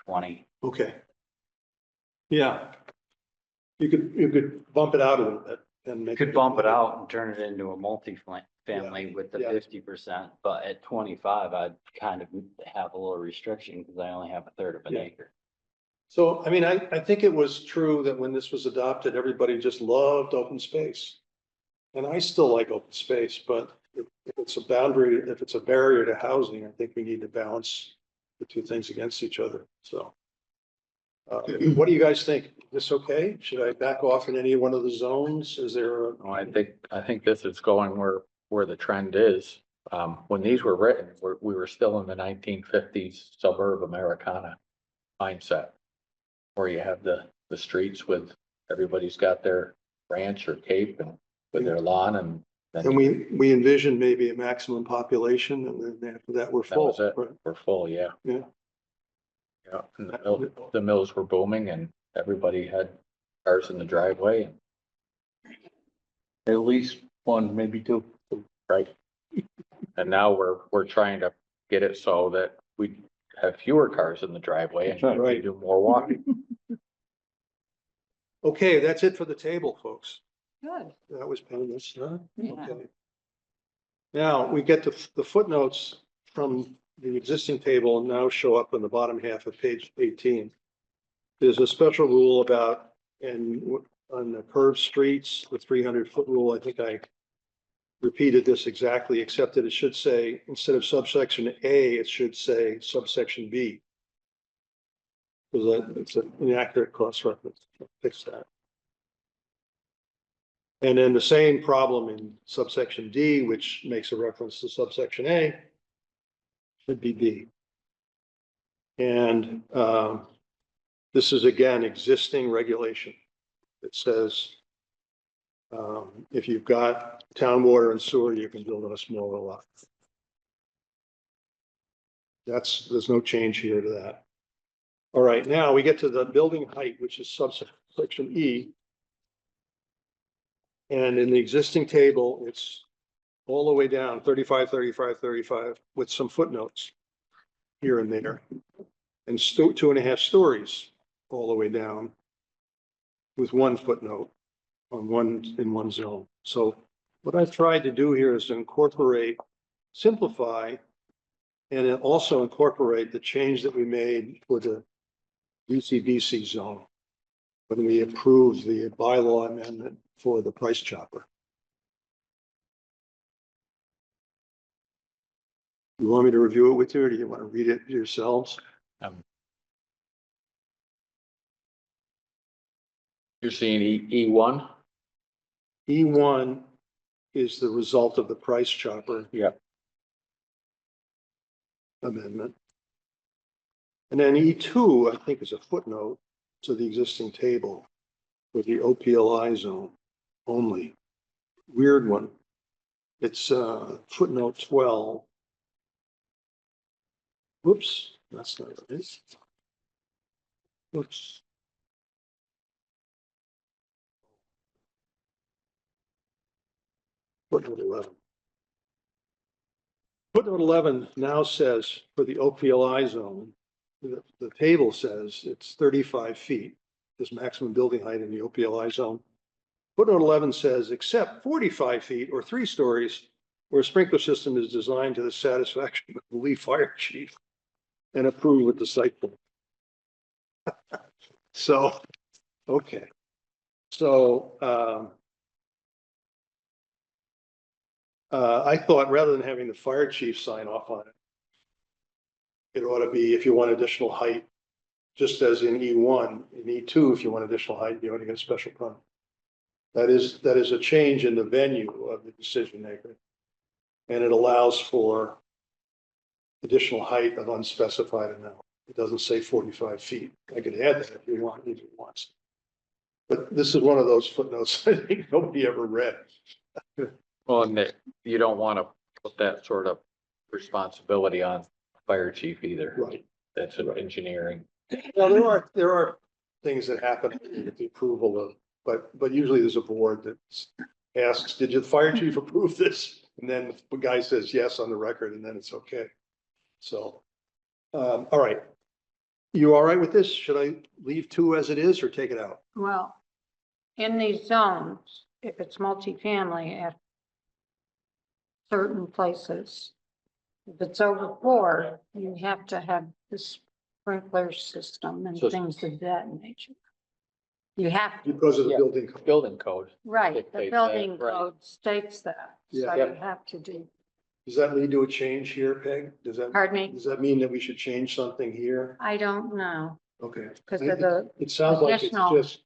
R20. Okay. Yeah. You could bump it out a little bit and make. Could bump it out and turn it into a multi-family with the yeah. 50%, but at 25, I'd kind of have a little restriction because I only have a third of an Yeah. acre. So, I mean, I think it was true that when this was adopted, everybody just loved open space. And I still like open space, but if it's a boundary, if it's a barrier to housing, I think we need to balance the two things against each other. So. What do you guys think? Is this okay? Should I back off in any one of the zones? Is there a? No, I think this is going where the trend is. When these were written, we were still in the 1950s suburb Americana mindset. Where you have the streets with, everybody's got their ranch or cape and with their lawn and. then And we envisioned maybe a maximum population and then after that we're That full. was it. right? We're full, yeah. Yeah. Yeah, and the mills were booming and everybody had cars in the driveway, At least one, maybe two. right? And now we're trying to get it so that we have fewer cars in the driveway and That's right. we do more walking. Okay, that's it for the table, folks. Good. That was painless, huh? Yeah. Okay. Now we get to the footnotes from the existing table and now show up in the bottom half of page 18. There's a special rule about, and on the curved streets, the 300-foot rule, I think I repeated this exactly, except that it should say, instead of subsection A, it should say subsection B. Because it's an inaccurate cross-reference. Fix that. And then the same problem in subsection D, which makes a reference to subsection A, should be B. And this is again, existing regulation. It says if you've got town water and sewer, you can build on a smaller lot. There's no change here to that. All right, now we get to the building height, which is subsection E. And in the existing table, it's all the way down 35, 35, 35 with some footnotes here and there. And 2.5 stories all the way down with one footnote in one zone. So what I've tried to do here is to incorporate, simplify, and then also incorporate the change that we made for the UCBC zone when we approved the bylaw amendment for the price chopper. You want me to review it with you, or do you want to read it yourselves? You're seeing E1? E1 is the result of the price chopper Yeah. amendment. And then E2, I think, is a footnote to the existing table with the OPLI zone only. Weird one. It's footnote 12. Whoops, that's not it. Whoops. Footnote 11. Footnote 11 now says for the OPLI zone, the table says it's 35 feet, this maximum building height in the OPLI zone. Footnote 11 says except 45 feet or 3 stories where a sprinkler system is designed to the satisfaction of the Lee Fire Chief and approved with the site plan. So, okay. So, I thought rather than having the fire chief sign off on it, it ought to be if you want additional height, just as in E1, in E2, if you want additional height, you ought to get a special permit. That is a change in the venue of the decision maker. And it allows for additional height of unspecified amount. It doesn't say 45 feet. I could add that if you want, if you want. But this is one of those footnotes I think nobody ever read. Well, and that you don't want to put that sort of responsibility on fire chief either. Right. That's an engineering. Well, there are things that happen with the approval of, but usually there's a board that asks, did the fire chief approve this? And then the guy says yes on the record, and then it's okay. So, all right. You all right with this? Should I leave 2 as it is or take it out? Well, in these zones, if it's multifamily at certain places, if it's over 4, you have to have the sprinkler system and So- things of that nature. You have, Because of the Yeah. building code. Building code. right, the dictates that, building right. code states that, so Yeah. you have to do, Does that lead to a change here, Peg? Does pardon me, that mean that we should change something here? I don't know, Okay. because of the, It sounds like it's additional- just,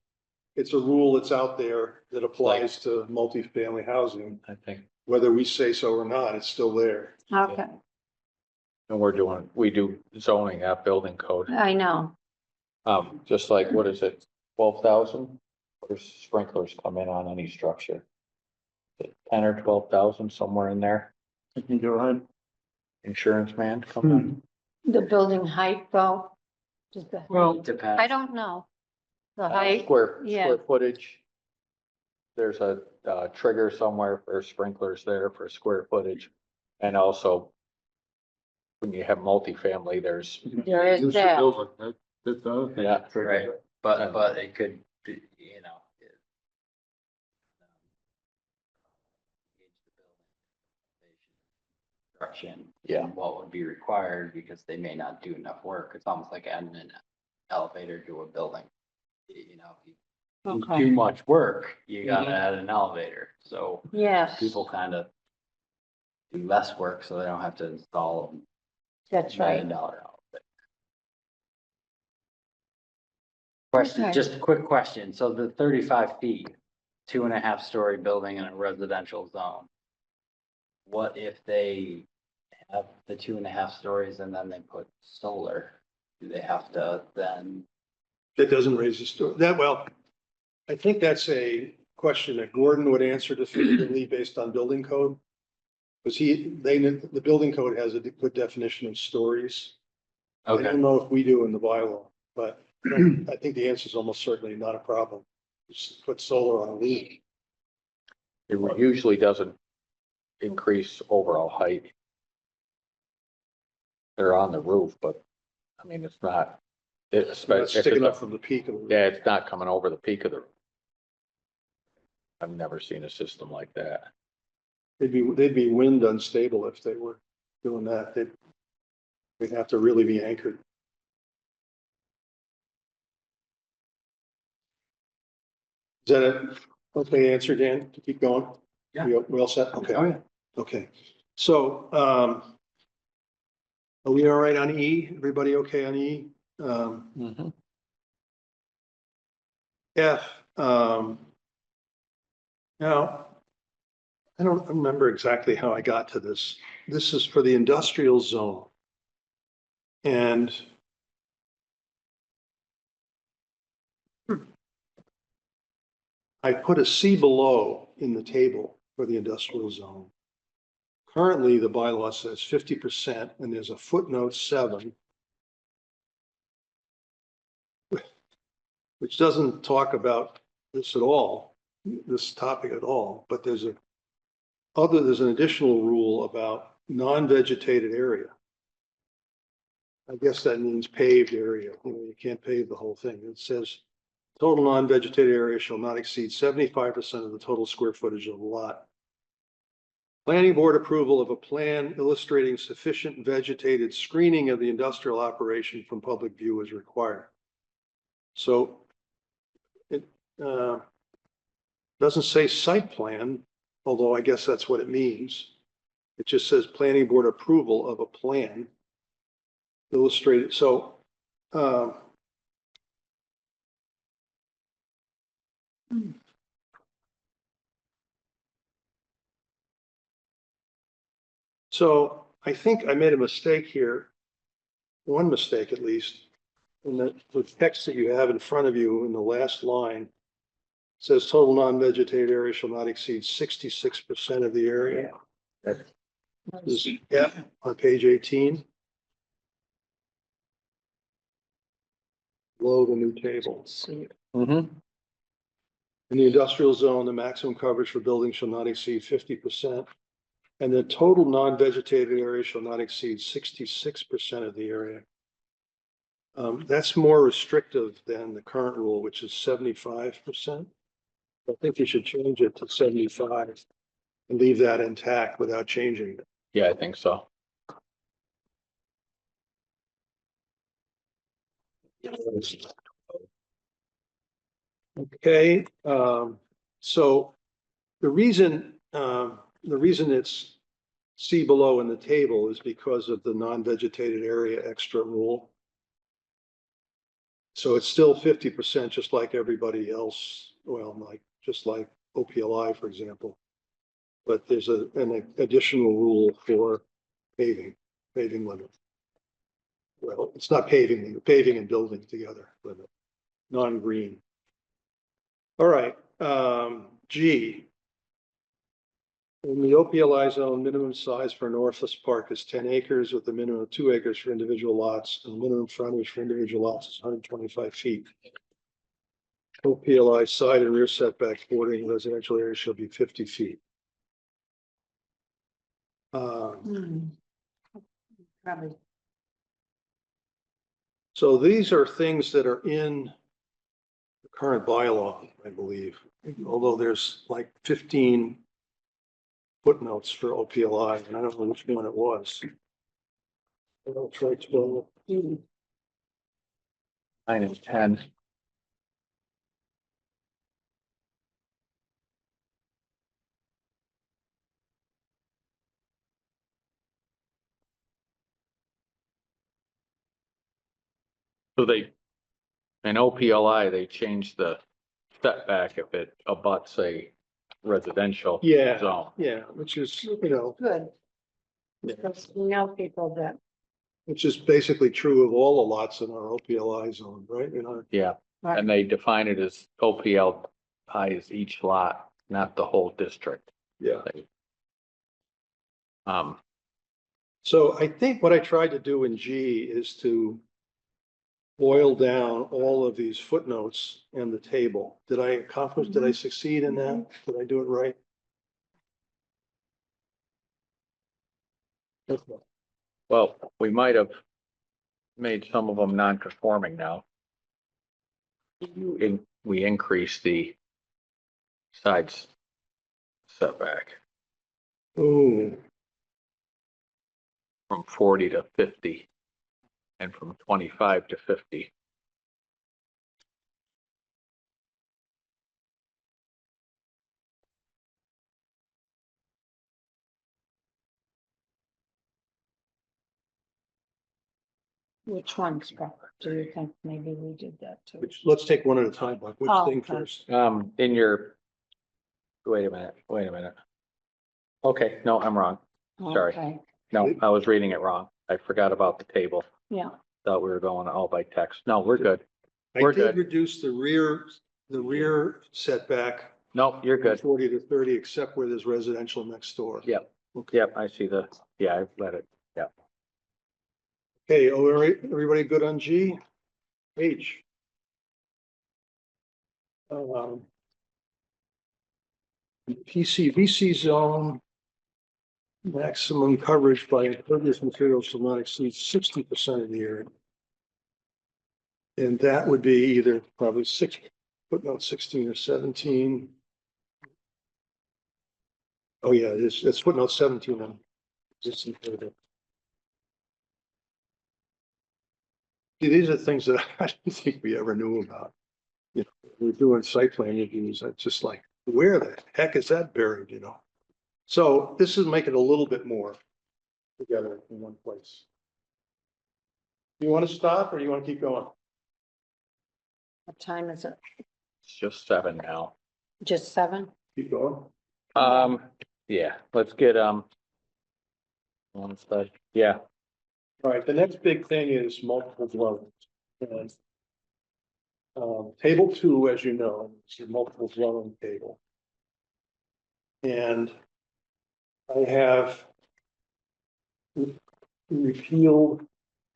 it's a rule that's out there that applies to multifamily housing. I think, Whether we say so or not, it's still there. okay, and we do zoning at building code. I know, Just like, what is it, 12,000? Or sprinklers come in on any structure? Is it 10 or 12,000, somewhere in there? You can go ahead. Insurance man come in? the building height though, does the, Well, Depends. I don't know. The height, Square yeah. footage. There's a trigger somewhere for sprinklers there for square footage. And also, when you have multifamily, there's, there is that, That's the other thing. Yeah, Right, but it could be, you know. Construction. Yeah. and what would be required, because they may not do enough work. It's almost like adding an elevator to a building. You know, if you do okay, too much work, you Mm-hmm. gotta add an elevator, so yes, people kind of do less work, so they don't have to install that's $1 right. million elevator. Question, Okay. just a quick question. So the 35 feet, 2.5 story building in a residential zone. What if they have the 2.5 stories and then they put solar do they have to then? That doesn't raise the story, I think that's a question that Gordon would answer definitively based on building code. Because the building code has a good definition of stories. I don't know if we do in the bylaw, but I think the answer is almost certainly not a problem. Just put solar on a roof. It usually doesn't increase overall height. They're on the roof, but I mean, it's not. It's Not sticking up from the peak of the roof. Yeah, it's not coming over the peak of the. I've never seen a system like that. They'd be wind unstable if they were doing that. They'd have to really be anchored. Is that a okay answer, Dan? To keep going? Yeah. We all set? Okay. Oh, yeah. Okay. So, are we all right on E? Everybody okay on E? Mhm. F, now, I don't remember exactly how I got to this. This is for the industrial zone. And I put a C below in the table for the industrial zone. Currently, the bylaw says 50%, and there's a footnote 7, which doesn't talk about this at all, this topic at all, but there's an additional rule about non-vegetated area. I guess that means paved area. You can't pave the whole thing. It says total non-vegetated area shall not exceed 75% of the total square footage of the lot. Planning board approval of a plan illustrating sufficient vegetated screening of the industrial operation from public view is required. So it doesn't say site plan, although I guess that's what it means. It just says planning board approval of a plan illustrated. So so I think I made a mistake here, one mistake at least, in the text that you have in front of you in the last line says total non-vegetated area shall not exceed 66% of the area. That's- This is F on page 18. Below the new table. Mhm. In the industrial zone, the maximum coverage for buildings shall not exceed 50%. And the total non-vegetated area shall not exceed 66% of the area. That's more restrictive than the current rule, which is 75%. I think you should change it to 75 and leave that intact without changing it. Yeah, I think so. Okay, so the reason it's C below in the table is because of the non-vegetated area extra rule. So it's still 50%, just like everybody else, just like OPLI, for example. But there's an additional rule for paving limit. Well, it's not paving and building together limit, non-green. All right, G. In the OPLI zone, minimum size for an Northwest Park is 10 acres with a minimum of 2 acres for individual lots, and the minimum frontage for individual lots is 125 feet. OPLI side and rear setback bordering residential area shall be 50 feet. Probably. So these are things that are in the current bylaw, I believe, although there's like 15 footnotes for OPLI, and I don't know which one it was. I'll try 12. 9 and 10. So in OPLI, they changed the setback if it abuts a residential Yeah. zone. Yeah, which is, Good. Yeah. Because we know people that which is basically true of all the lots in our OPLI zone, right? In our, Yeah, Right. and they define it as OPLI as each lot, not the whole district. yeah. Um, So I think what I tried to do in G is to boil down all of these footnotes in the table. Did I accomplish, did I succeed in that? Did I do it right? well, we might have made some of them non-conforming now. We increased the sides setback Oh, from 40 to 50 and from 25 to 50. Which one's better? Do you think maybe we did that too? which, let's take one at a time, Buck. Which Oh, thing okay. first? In your, wait a minute. Okay, no, I'm wrong. Sorry. Okay, No, I was reading it wrong. I forgot about the table. yeah, Thought we were going all by text. No, we're good. I We're did good. reduce the rear setback No, you're from good. 40 to 30, except where there's residential next door. Yep. Okay. Yep, I see I read it. Okay, all right, everybody good on G? H. PCVC zone. Maximum coverage by impervious materials shall not exceed 60% of the area. And that would be either probably footnote 16 or 17. Oh, yeah, it's footnote 17 on existing further. See, these are things that I didn't think we ever knew about. You know, we're doing site plan reviews. It's just like, where the heck is that buried, you know? So this is making a little bit more together in one place. You want to stop or you want to keep going? what time is it? It's just 7 now. Just 7? Keep going. Yeah, let's get, one side. Yeah, All right, the next big thing is multiple dwellings. And table 2, as you know, is your multiple dwelling table. And I have repealed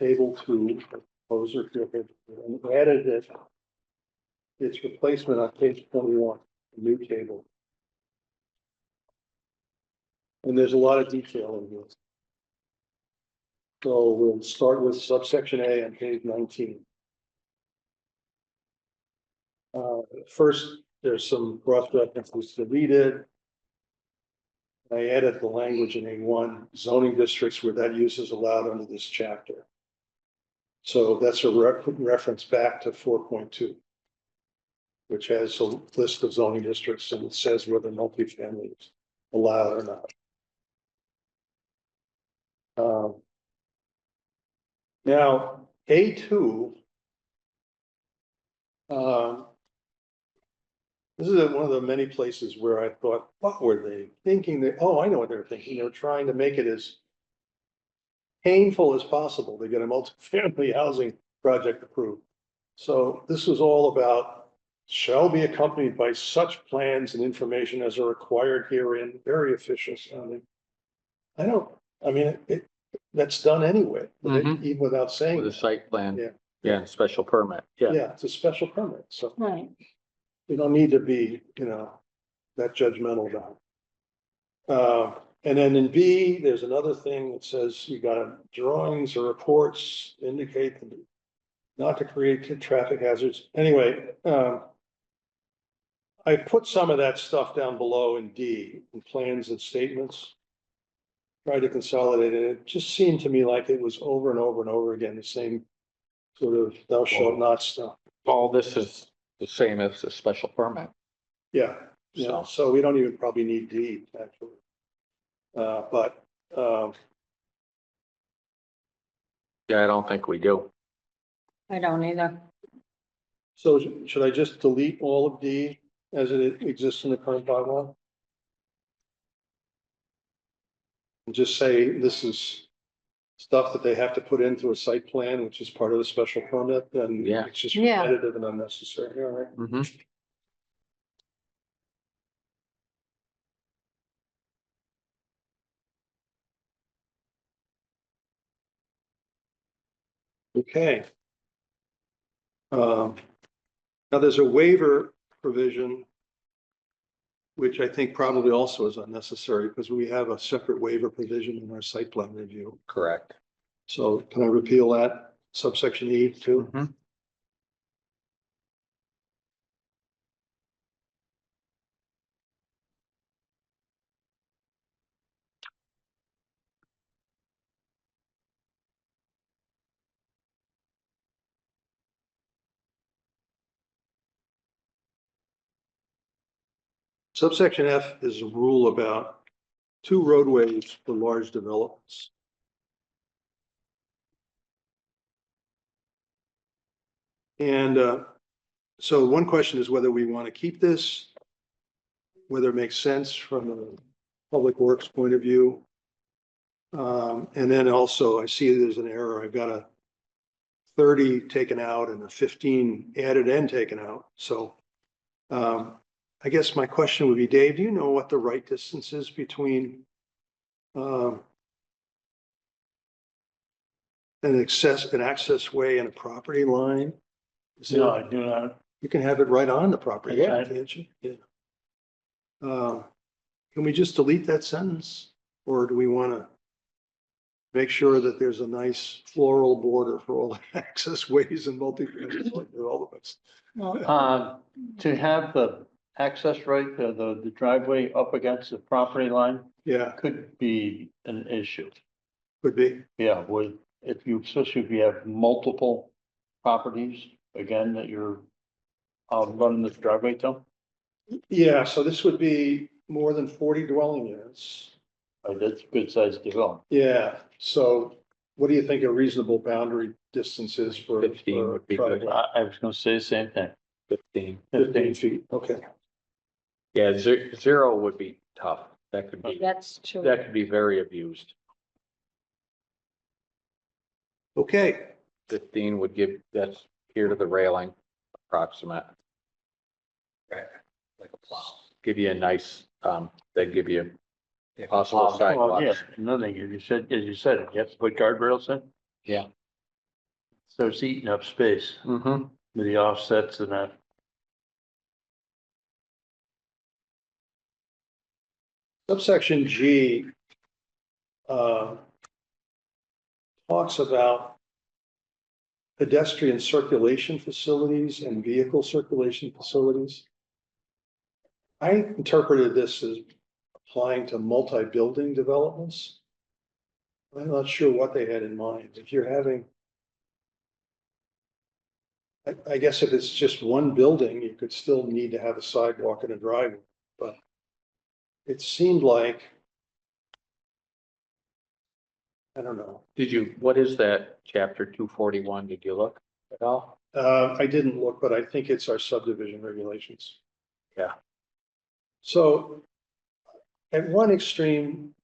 table 2, proposer and added it. Its replacement on page 21, a new table. And there's a lot of detail in this. So we'll start with subsection A on page 19. First, there's some cross references deleted. I added the language in A1 zoning districts where that use is allowed under this chapter. So that's a reference back to 4.2, which has a list of zoning districts and it says whether multifamily is allowed or not. Now, A2, this is one of the many places where I thought, what were they thinking? Oh, I know what they're thinking. They're trying to make it as painful as possible to get a multifamily housing project approved. So this was all about shall be accompanied by such plans and information as are required herein, very official sounding. That's done anyway, even without saying. with a that. site plan. Yeah. Yeah, special permit. Yeah. Yeah, it's a special permit, so Right. you don't need to be, that judgmental about it. And then in B, there's another thing that says you got drawings or reports indicate not to create traffic hazards. Anyway, I put some of that stuff down below in D, in plans and statements. Tried to consolidate it. It just seemed to me like it was over and over and over again, the same sort of thou shalt not stuff. All this is the same as a special permit. Yeah, yeah, so we don't even probably need D, actually. But Yeah, I don't think we do. I don't either. so should I just delete all of D as it exists in the current bylaw? And just say this is stuff that they have to put into a site plan, which is part of the special permit, then Yeah. it's just Yeah. repetitive and unnecessary, all right? Mhm. Okay. Now there's a waiver provision, which I think probably also is unnecessary because we have a separate waiver provision in our site plan review. Correct. So can I repeal that subsection E too? Mhm. Subsection F is a rule about two roadways for large developments. And so one question is whether we want to keep this, whether it makes sense from a public works point of view. And then also I see there's an error. I've got a 30 taken out and a 15 added and taken out. So I guess my question would be, Dave, do you know what the right distance is between an access way and a property line? Is there- No, I do not. You can have it right on the property Yeah. line, can't you? Yeah. Can we just delete that sentence? Or do we want to make sure that there's a nice floral border for all the access ways and multi-family developments? To have the access right, the driveway up against the property line Yeah, could be an issue. could be. Yeah, with, if you, especially if you have multiple properties, again, that you're running this driveway to. Yeah, so this would be more than 40 dwelling units. That's a good sized development. Yeah, so what do you think a reasonable boundary distance is for? 15 would be good. driveway? I was gonna say the same thing. 15. 15 feet, okay. Yeah, zero would be tough. That could be, That's true. that could be very abused. Okay, 15 would give, that's here to the railing, approximate. Like a plow. Give you a nice, they'd give you Yeah, possible plow. Well, yeah, sidewalks. another thing, as you said, you have to put guardrails in. Yeah. So it's eating up space Mm-hmm. with the offsets and that. subsection G talks about pedestrian circulation facilities and vehicle circulation facilities. I interpreted this as applying to multi-building developments. I'm not sure what they had in mind. If you're having, I guess if it's just one building, you could still need to have a sidewalk and a driveway, but it seemed like, I don't know. What is that, chapter 241? Did you look at all? I didn't look, but I think it's our subdivision regulations. Yeah. So at one extreme,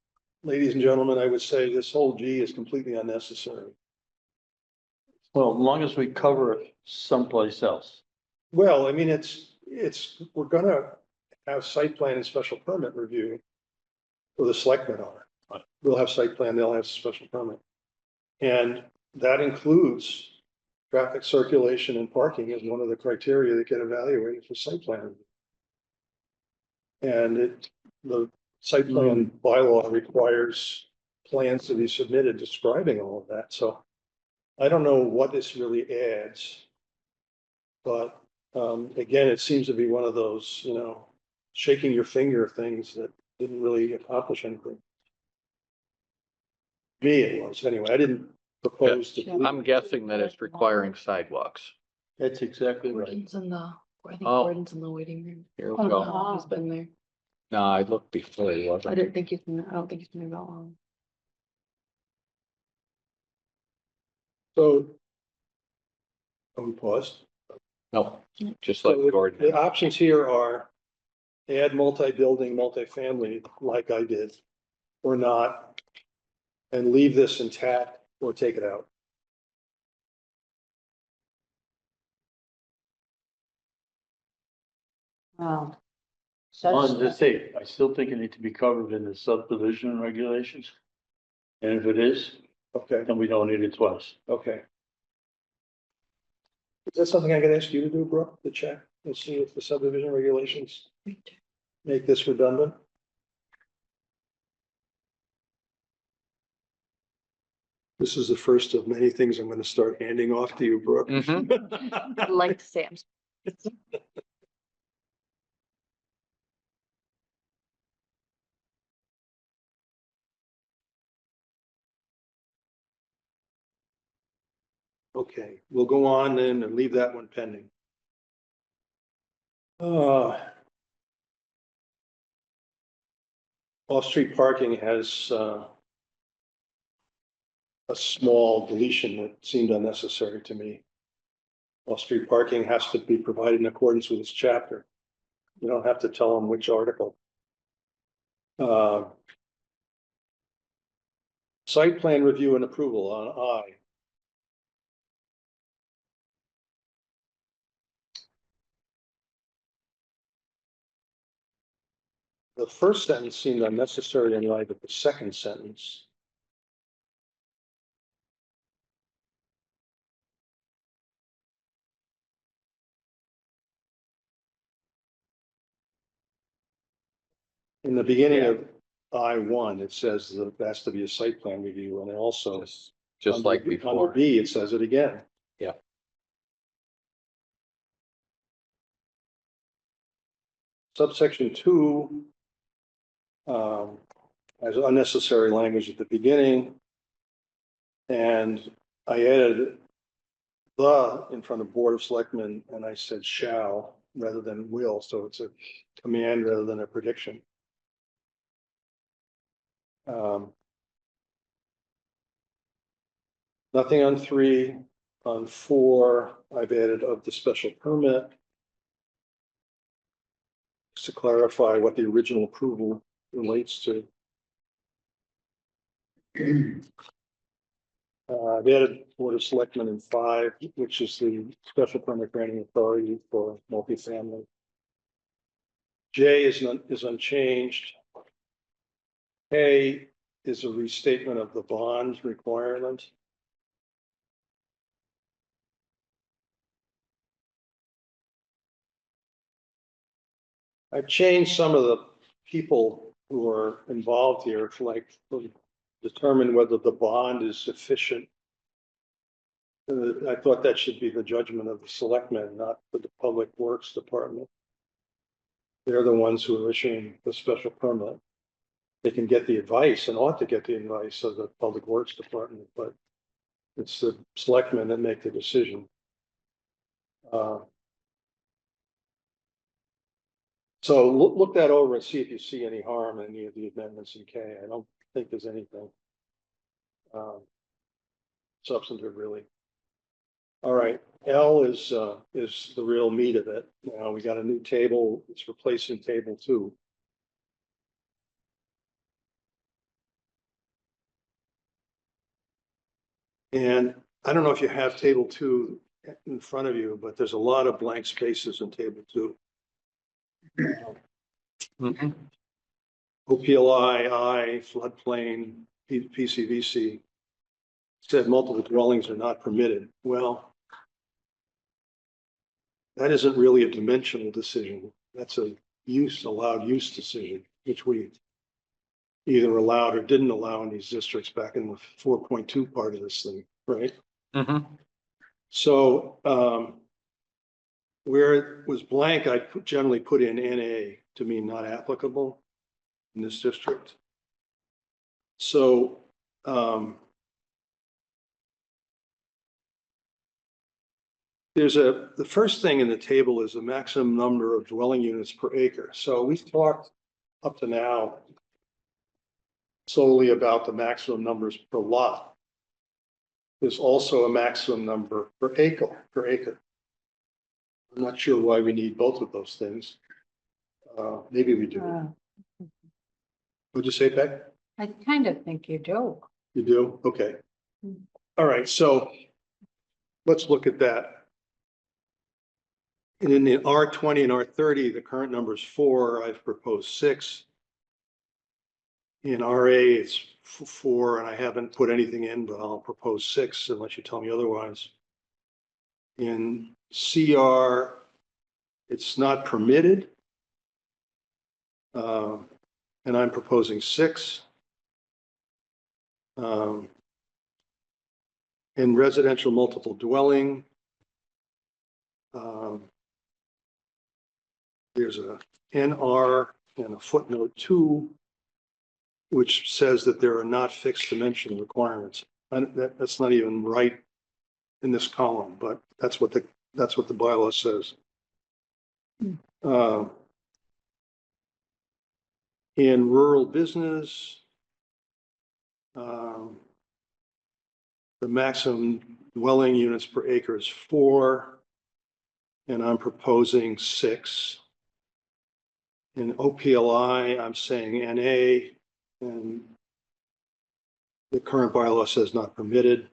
ladies and gentlemen, I would say this whole G is completely unnecessary. Well, as long as we cover it someplace else. Well, I mean, it's, we're gonna have site plan and special permit review with the selectmen on it. We'll have site plan, they'll have special permit. And that includes traffic circulation and parking as one of the criteria that get evaluated for site plan review. And the site plan bylaw requires plans to be submitted describing all of that, so I don't know what this really adds. But again, it seems to be one of those, shaking your finger things that didn't really accomplish anything. Me, it was, anyway, I didn't propose to. I'm guessing that it's requiring sidewalks. That's exactly right. Gordon's in the, I think Oh. Gordon's in the waiting room. Here we go. He's been there. No, I looked before he I wasn't. didn't think he's been, I don't think he's been there that long. So. Oh, we paused. No, just So like the Gordon. options here are add multi-building, multifamily like I did, or not. And leave this intact or take it out. Oh. Well, Such, just say, I still think it needs to be covered in the subdivision regulations. And if it is, Okay, then we don't need it twice. okay. Is that something I could ask you to do, Brooke, to check and see if the subdivision regulations make this redundant? This is the first of many things I'm gonna start handing off to you, Brooke. I'd like to say I'm. Okay, we'll go on then and leave that one pending. Off-street parking has, a small deletion that seemed unnecessary to me. Off-street parking has to be provided in accordance with this chapter. You don't have to tell them which article. Site plan review and approval on I. The first sentence seemed unnecessary in light of the second sentence. In the beginning of I1, it says that there has to be a site plan review, and also Just like under before. B, it says it again. Yeah. Subsection 2 has unnecessary language at the beginning. And I added the in front of Board of Selectmen, and I said shall rather than will, so it's a command rather than a prediction. Nothing on 3. On 4, I've added of the special permit to clarify what the original approval relates to. I've added Board of Selectmen in 5, which is the special permit granting authority for multifamily. J is unchanged. K is a restatement of the bond requirement. I've changed some of the people who are involved here, like determine whether the bond is sufficient. I thought that should be the judgment of the selectmen, not for the Public Works Department. They're the ones who are issuing the special permit. They can get the advice and ought to get the advice of the Public Works Department, but it's the selectmen that make the decision. So look that over and see if you see any harm in any of the amendments in K. I don't think there's anything substantive, really. All right, L is the real meat of it. Now we got a new table. It's replacing table 2. And I don't know if you have table 2 in front of you, but there's a lot of blank spaces in table 2. OPLI, I, floodplain, PCVC said multiple dwellings are not permitted. Well, that isn't really a dimensional decision. That's a allowed use decision, which we either allowed or didn't allow in these districts back in the 4.2 part of this thing, right? So where it was blank, I generally put in NA to mean not applicable in this district. So the first thing in the table is the maximum number of dwelling units per acre. So we've talked up to now solely about the maximum numbers per lot. There's also a maximum number per acre. I'm not sure why we need both of those things. Maybe we do. What'd you say, Beck? I kind of think you do. You do? Okay. All right, so let's look at that. And in the R20 and R30, the current number is 4. I've proposed 6. In RA, it's 4, and I haven't put anything in, but I'll propose 6 unless you tell me otherwise. In CR, it's not permitted. And I'm proposing 6. In residential multiple dwelling, there's a NR and a footnote 2, which says that there are not fixed dimension requirements. That's not even right in this column, but that's what the bylaw says. In rural business, the maximum dwelling units per acre is 4, and I'm proposing 6. In OPLI, I'm saying NA, and the current bylaw says not permitted.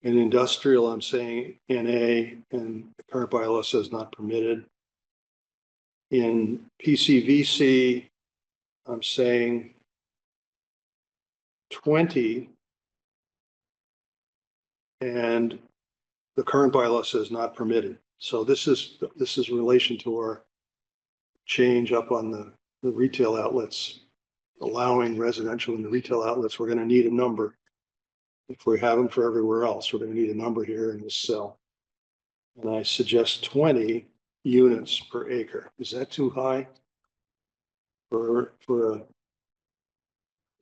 In industrial, I'm saying NA, and the current bylaw says not permitted. In PCVC, I'm saying 20, and the current bylaw says not permitted. So this is in relation to our change up on the retail outlets, allowing residential in the retail outlets. We're going to need a number. If we have them for everywhere else, we're going to need a number here in this cell. And I suggest 20 units per acre. Is that too high for a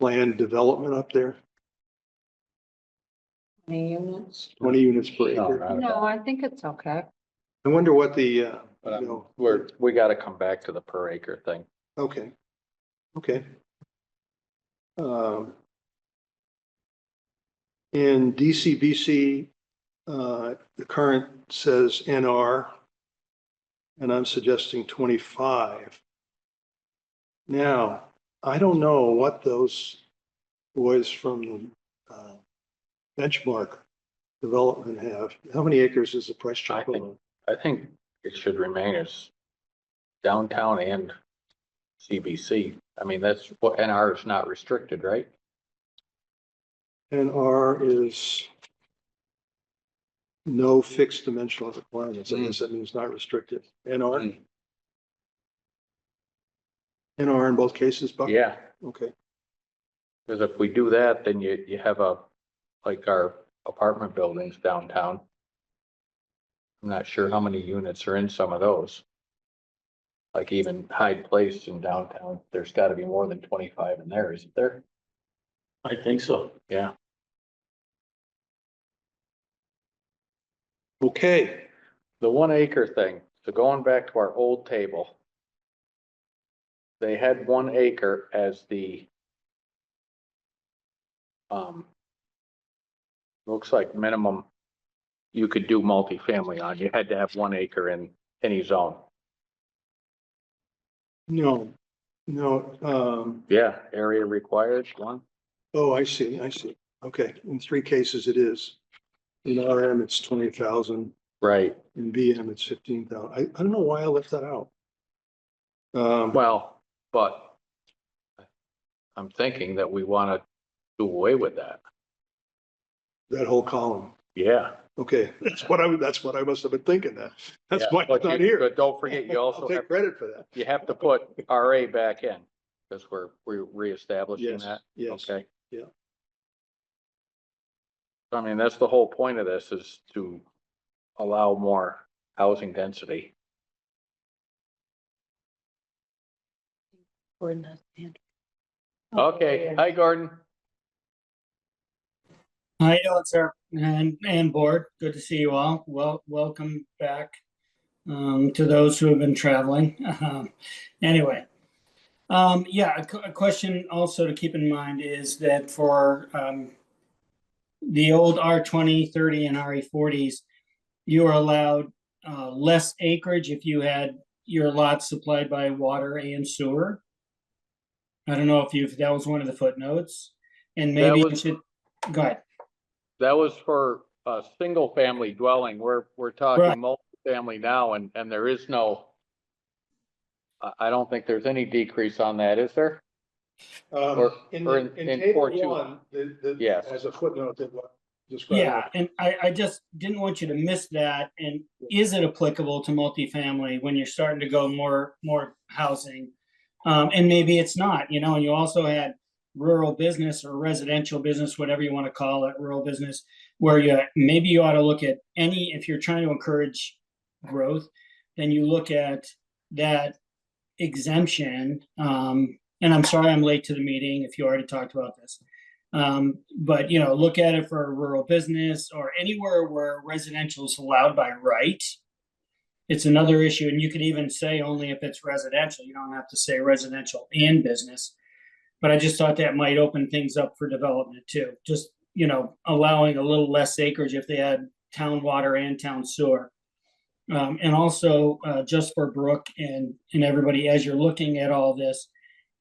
planned development up there? Any units? 20 units per No, acre. not at No, all. I think it's okay. I wonder what the, But we got to come back to the per acre thing. okay. Okay. In DCBC, the current says NR, and I'm suggesting 25. Now, I don't know what those boys from the benchmark development have. How many acres is the price check? I think it should remain as downtown and CBC. I mean, that's what NR is not restricted, right? NR is no fixed dimensional requirements. I guess that means not restricted. NR? NR in both cases, Buck? Yeah, Okay. because if we do that, then you have like our apartment buildings downtown. I'm not sure how many units are in some of those. Like even Hyde Place in downtown, there's got to be more than 25 in there, isn't there? I think so. Yeah. Okay. The 1 acre thing, so going back to our old table. They had 1 acre as the looks like minimum you could do multifamily on. You had to have 1 acre in any zone. No, Yeah, area required, 1. oh, I see. Okay, in 3 cases it is. In RM, it's 20,000. Right. In BM, it's 15,000. I don't know why I left that out. Well, but I'm thinking that we want to do away with that. That whole column. Yeah. Okay, that's what I must have been thinking that. That's Yeah, why but it's not you- here. But don't forget, you I'll also take have, credit for that. you have to put RA back in because we're reestablishing Yes, that. yes. Okay. Yeah. I mean, that's the whole point of this is to allow more housing density. Okay, hi Gordon. How you doing, sir? And board, good to see you all. Welcome back to those who have been traveling. Anyway, yeah, a question also to keep in mind is that for the old R20, 30, and RE40s, you are allowed less acreage if you had your lots supplied by water and sewer. I don't know if that was one of the footnotes, and maybe you was- should, go ahead. that was for a single family dwelling. We're Right. talking multifamily now and there is no. I don't think there's any decrease on that, is there? Or- In, or in in table 4.2. one, Yes. as a footnote that what described. Yeah, and I just didn't want you to miss that. And is it applicable to multifamily when you're starting to go more housing? And maybe it's not, you know, and you also had rural business or residential business, whatever you want to call it, rural business, where maybe you ought to look at if you're trying to encourage growth, then you look at that exemption. And I'm sorry I'm late to the meeting if you already talked about this. But you know, look at it for a rural business or anywhere where residential is allowed by right. It's another issue, and you could even say only if it's residential. You don't have to say residential and business. But I just thought that might open things up for development too. Just, you know, allowing a little less acreage if they had town water and town sewer. And also, just for Brooke and everybody, as you're looking at all this,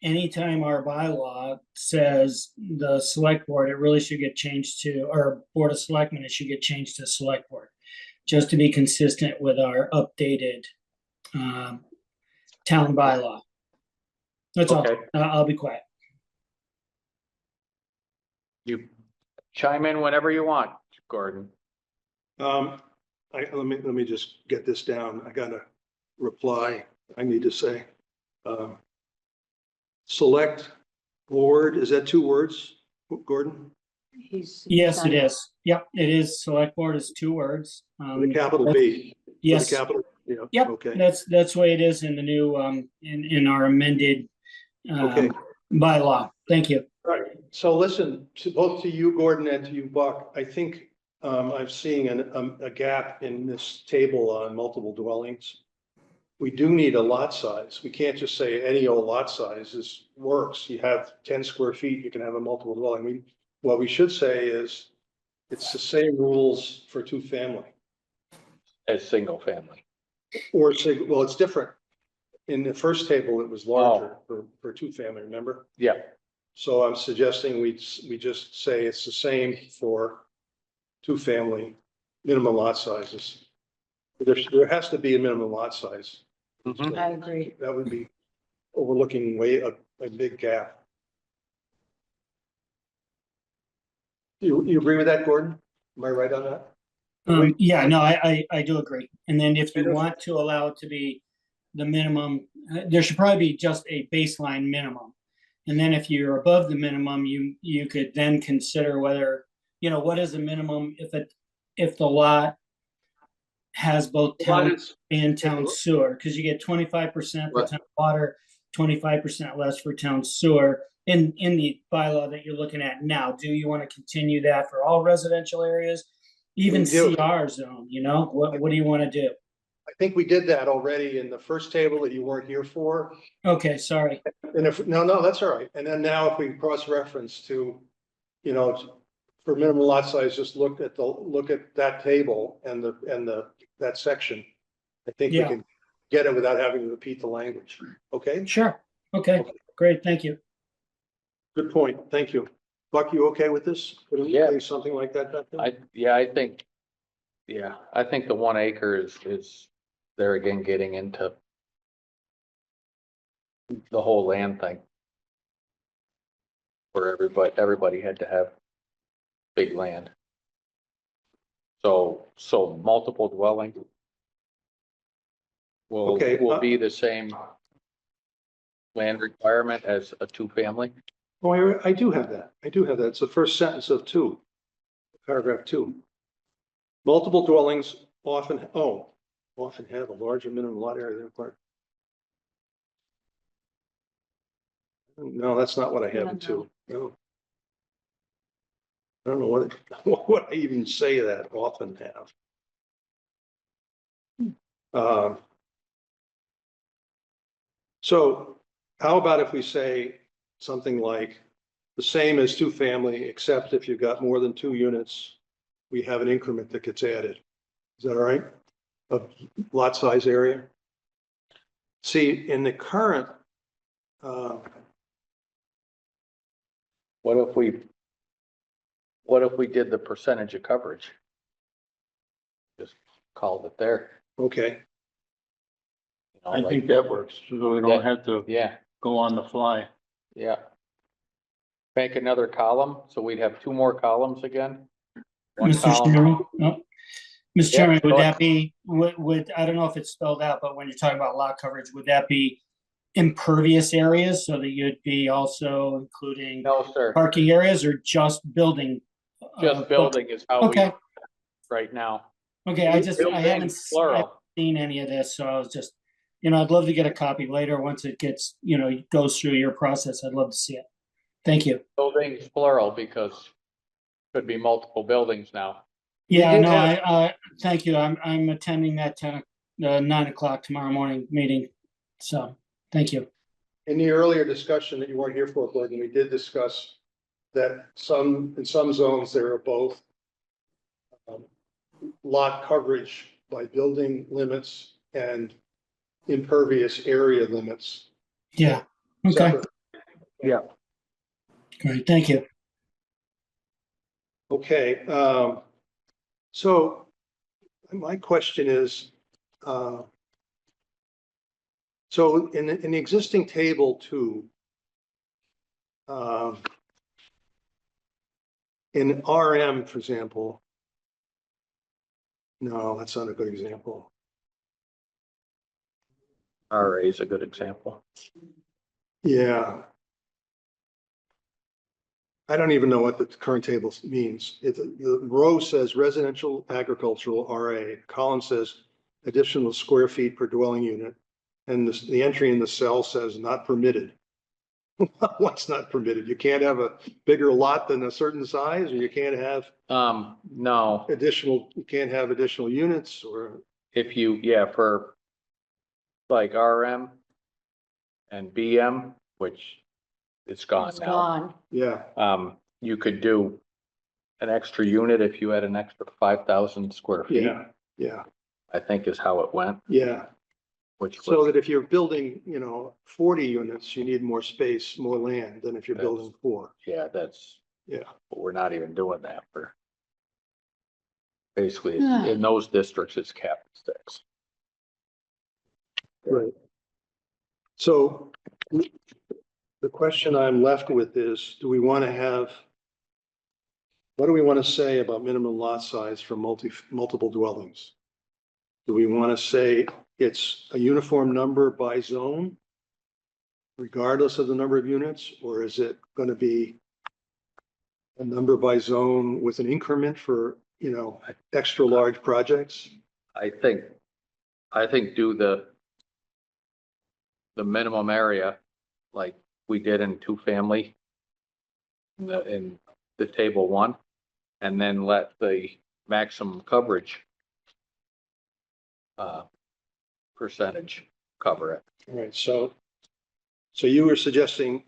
anytime our bylaw says the select board, it really should get changed to, or Board of Selectmen, it should get changed to select board. Just to be consistent with our updated town bylaw. That's all. Okay. I'll be quiet. You chime in whenever you want, Gordon. Let me just get this down. I got a reply I need to say. Select board, is that 2 words, Gordon? Yes, it is. Yep, it is. Select board is 2 words. With a capital B. With a Yes, capital, yeah, yep, okay. that's the way it is in the new, in our amended Okay. bylaw. Thank you. Right, so listen, both to you, Gordon, and to you, Buck, I think I'm seeing a gap in this table on multiple dwellings. We do need a lot size. We can't just say any old lot size works. You have 10 square feet, you can have a multiple dwelling. What we should say is it's the same rules for 2 family. As single family. Or say, well, it's different. In the first table, it was larger for 2 family, remember? Yeah, So I'm suggesting we just say it's the same for 2 family minimum lot sizes. There has to be a minimum lot size. Mhm. I agree. That would be overlooking a big gap. You agree with that, Gordon? Am I right on that? Yeah, no, I do agree. And then if you want to allow it to be the minimum, there should probably be just a baseline minimum. And then if you're above the minimum, you could then consider whether, you know, what is the minimum if the lot has both town and town sewer, because you get 25% for Right. town water, 25% less for town sewer in the bylaw that you're looking at now. Do you want to continue that for all residential areas? Even We do. CR zone, you know, what do you want to do? I think we did that already in the first table that you weren't here for. Okay, sorry. And no, that's all right. And then now if we cross-reference to, you know, for minimum lot size, just look at that table and that section. I think we Yeah. can get it without having to repeat the language. Okay, Sure. Okay, great. Thank you. good point. Thank you. Buck, you okay with this? Yeah. Putting something like that back there? I think the 1 acre is there again, getting into the whole land thing. Where everybody had to have big land. So multiple dwelling Okay, will be the same land requirement as a 2 family. Oh, I do have that. It's the first sentence of 2, paragraph 2. Multiple dwellings often have a larger minimum lot area than required. No, that's not what I have in 2. No. I don't know what I even say that often have. So how about if we say something like the same as 2 family, except if you've got more than 2 units, we have an increment that gets added. Is that all right? Of lot size area? See, in the current, What if we What if we did the percentage of coverage? Just called it there. Okay, you know, I like- think that works, so we don't have to Yeah, go on the fly. yeah. Make another column, so we'd have two more columns again. One Mr. column, Chairman, no. Mr. Yeah, Chairman, go would ahead. that be, I don't know if it's spelled out, but when you're talking about lot coverage, would that be impervious areas so that you'd be also including no, sir, parking areas or just building? just building is how we, Okay, right now. okay, I haven't Buildings, plural. seen any of this, so I was just, I'd love to get a copy later, once it gets, goes through your process, I'd love to see it. Thank you. Buildings plural because could be multiple buildings now. Yeah, did no, have- thank you, I'm attending that 9 o'clock tomorrow morning meeting, so, thank you. in the earlier discussion that you weren't here for, Gordon, we did discuss that in some zones, there are both lot coverage by building limits and impervious area limits. Yeah, okay, separate. great, thank you. Okay, so my question is, so in the existing table 2, in RM, for example, no, that's not a good example. RA is a good example. Yeah. I don't even know what the current table means. The row says residential agricultural RA, column says additional square feet per dwelling unit. And the entry in the cell says not permitted. What's not permitted? You can't have a bigger lot than a certain size, or you can't have No, you can't have additional units, or, if you, yeah, for like RM and BM, which it's gone It's now. gone. yeah, You could do an extra unit if you had an extra 5,000 square feet, yeah, yeah, I think is how it went, yeah. which So was, that if you're building, 40 units, you need more space, more land than if you're That's- building 4. yeah, that's. Yeah. But we're not even doing that for. Basically, Yeah. in those districts, it's capped at 6. Right. So the question I'm left with is, what do we want to say about minimum lot size for multiple dwellings? Do we want to say it's a uniform number by zone, regardless of the number of units, or is it going to be a number by zone with an increment for, extra large projects? I think do the minimum area like we did in 2-family in the table 1, and then let the maximum coverage percentage cover it. All right, so you were suggesting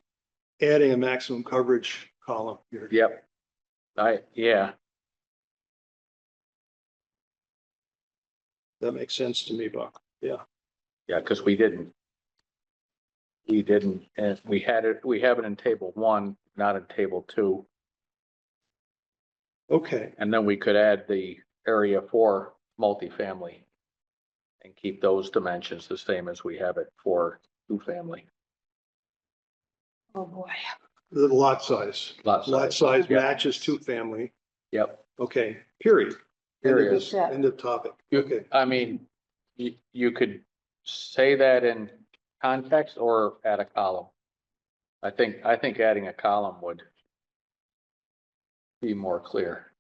adding a maximum coverage column here. Yep. Yeah, That makes sense to me, Buck. Yeah. yeah, because we didn't, and we have it in table 1, not in table 2. Okay, And then we could add the area for multifamily and keep those dimensions the same as we have it for 2-family. Oh, boy. the lot size. Lot Lot size Yep. matches 2-family. Yep. Okay, period. Period. End of topic. Okay, I mean, you could say that in context or add a column. I think adding a column would be more clear.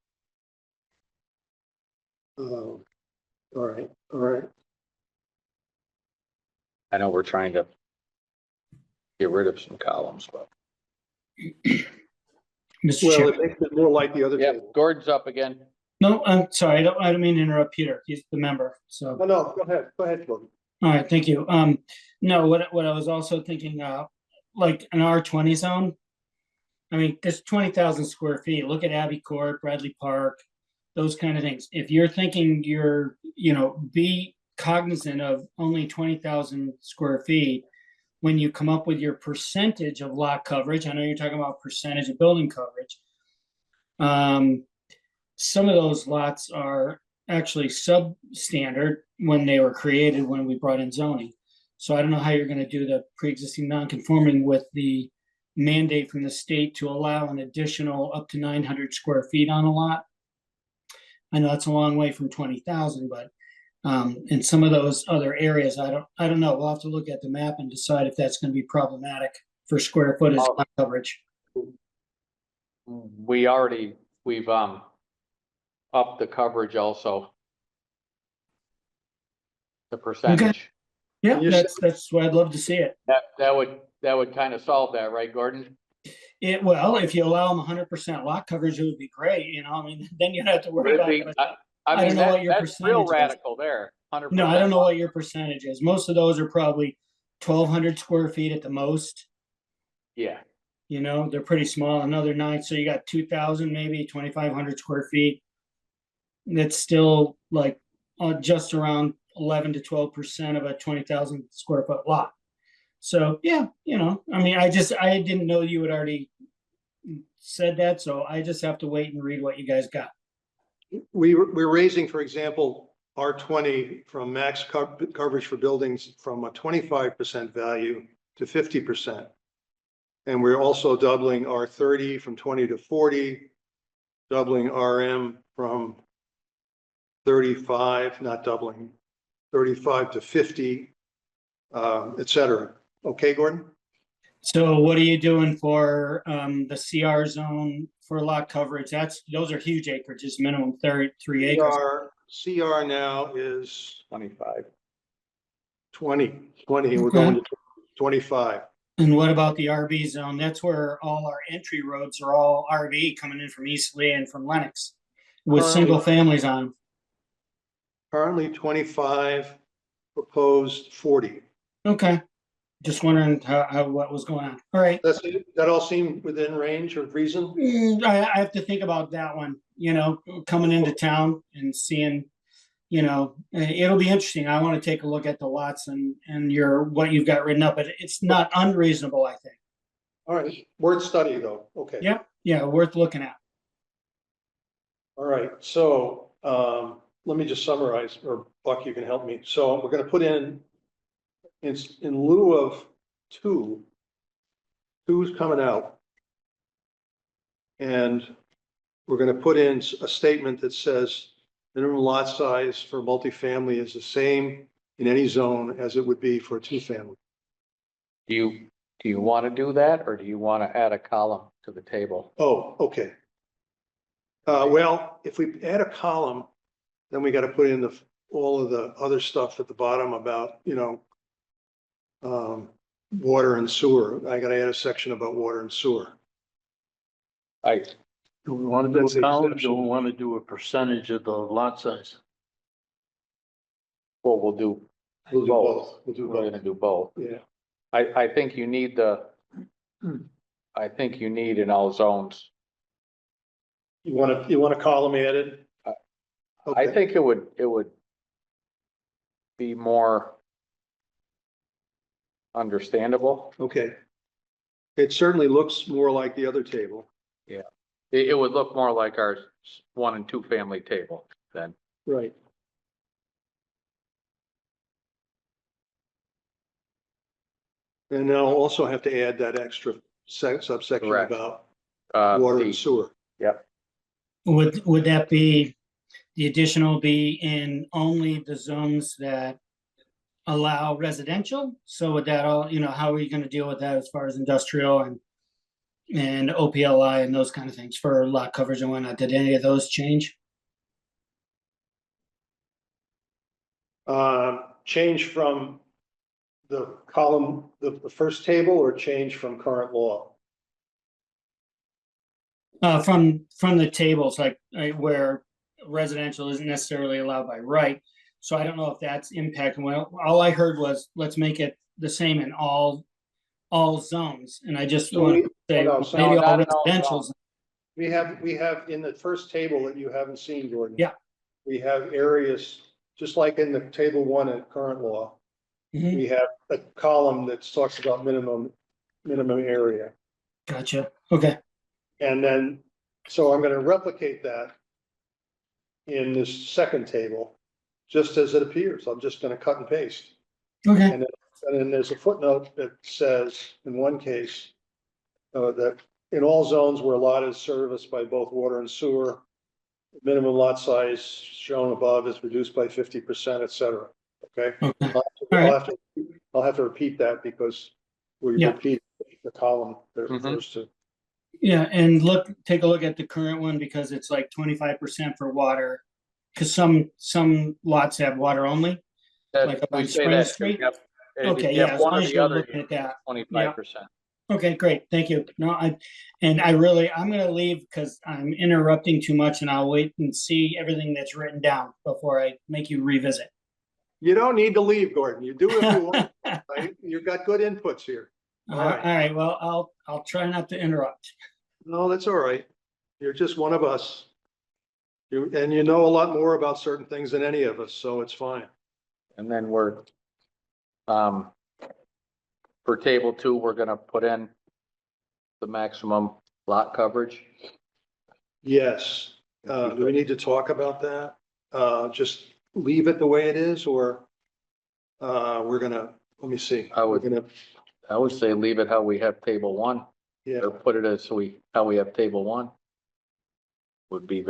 all right, all right. I know we're trying to get rid of some columns, but. Mr. Well, Chair, it makes it more like the other Yeah, table. Gordon's up again. no, I'm sorry, I don't mean to interrupt Peter, he's the member, so. Oh, no, go ahead, Gordon. All right, thank you. No, what I was also thinking, like an R20 zone. I mean, there's 20,000 square feet. Look at Abbey Court, Bradley Park, those kind of things. If you're thinking be cognizant of only 20,000 square feet when you come up with your percentage of lot coverage. I know you're talking about percentage of building coverage. Some of those lots are actually substandard when they were created, when we brought in zoning. So I don't know how you're gonna do the pre-existing non-conforming with the mandate from the state to allow an additional up to 900 square feet on a lot. I know it's a long way from 20,000, but in some of those other areas, I don't know. We'll have to look at the map and decide if that's gonna be problematic for square footage lot coverage. We've upped the coverage also. The percentage. Yeah, You that's why I'd love to see it. That would kind of solve that, right, Gordon? Well, if you allow them 100% lot coverage, it would be great, I mean, then you don't have to worry about it. I don't mean, know what your that's real percentage is. radical there, 100%. No, I don't know what your percentage is. Most of those are probably 1,200 square feet at the most. Yeah, They're pretty small. Another 9, so you got 2,000, maybe 2,500 square feet. That's still like just around 11 to 12% of a 20,000 square foot lot. So yeah, I mean, I didn't know you had already said that, so I just have to wait and read what you guys got. We're raising, for example, R20 from max coverage for buildings from a 25% value to 50%. And we're also doubling R30 from 20 to 40, doubling RM from 35, not doubling, 35 to 50, et cetera. Okay, Gordon? So what are you doing for the CR zone for lot coverage? Those are huge acreages, minimum 33 acres. CR now is 25. 20, we're Okay. going to 25. And what about the RV zone? That's where all our entry roads are all RV coming in from East Lee and from Lennox with Currently- single families on them. Currently 25, proposed 40. Okay. Just wondering what was going on. All right. That all seem within range of reason? I have to think about that one, coming into town and seeing, it'll be interesting. I want to take a look at the lots and what you've got written up, but it's not unreasonable, I think. All right, worth study though. Okay. Yeah. Yeah, worth looking at. All right, so let me just summarize, or Buck, you can help me. So we're gonna put in lieu of two's coming out. And we're gonna put in a statement that says minimum lot size for multifamily is the same in any zone as it would be for a two-family. Do you want to do that, or do you want to add a column to the table? Oh, okay. Well, if we add a column, then we gotta put in all of the other stuff at the bottom about, water and sewer. I gotta add a section about water and sewer. Do we want to do That's a the count, or exception. do we want to do a percentage of the lot size? Well, we'll do We'll do both. both. We'll do We're both. gonna do both. Yeah. I think you need in all zones. You want a column added? I Okay. think it would be more understandable. Okay. It certainly looks more like the other table. It would look more like our 1 and 2 family table then. Right. And then I'll also have to add that extra subsection Correct. about Uh, water the- and sewer. Yep, Would that be, the additional be in only the zones that allow residential? So would that all, how are you gonna deal with that as far as industrial and OPLI and those kind of things for lot coverage and whatnot? Did any of those change? Change from the column, the first table, or change from current law? From the tables, like where residential isn't necessarily allowed by right. So I don't know if that's impacting. Well, all I heard was, let's make it the same in all zones. And I just So want to say, no, so maybe all not in all residentials. We have in the first table that you haven't seen, Gordon. Yeah. We have areas, just like in the table 1 at current law, Mhm. we have a column that talks about minimum area. Gotcha. Okay. And then So I'm gonna replicate that in this second table, just as it appears. I'm just gonna cut and paste. Okay, And then there's a footnote that says, in one case, that in all zones where a lot is serviced by both water and sewer, minimum lot size shown above is reduced by 50%, et cetera. Okay? okay, I'll have to repeat that because we Yeah. repeat the column that Mhm. refers to. yeah, and take a look at the current one because it's like 25% for water. Cause some lots have water only. Like up We on say Spring that, Street? yep. If Okay, you yeah, have as one long or as the you're other, looking at that. 25%. Okay, great, thank you. No, I'm gonna leave because I'm interrupting too much and I'll wait and see everything that's written down before I make you revisit. You don't need to leave, Gordon. You do if you want, right? You've got good inputs here. All All right. right, well, I'll try not to interrupt. No, that's all right. You're just one of us. And you know a lot more about certain things than any of us, so it's fine. And then for table 2, we're gonna put in the maximum lot coverage. Yes. Do we need to talk about that? Just leave it the way it is, or we're gonna, let me see. I would- We're gonna, I would say leave it how we have table 1, yeah, or put it as how we have table 1. Would be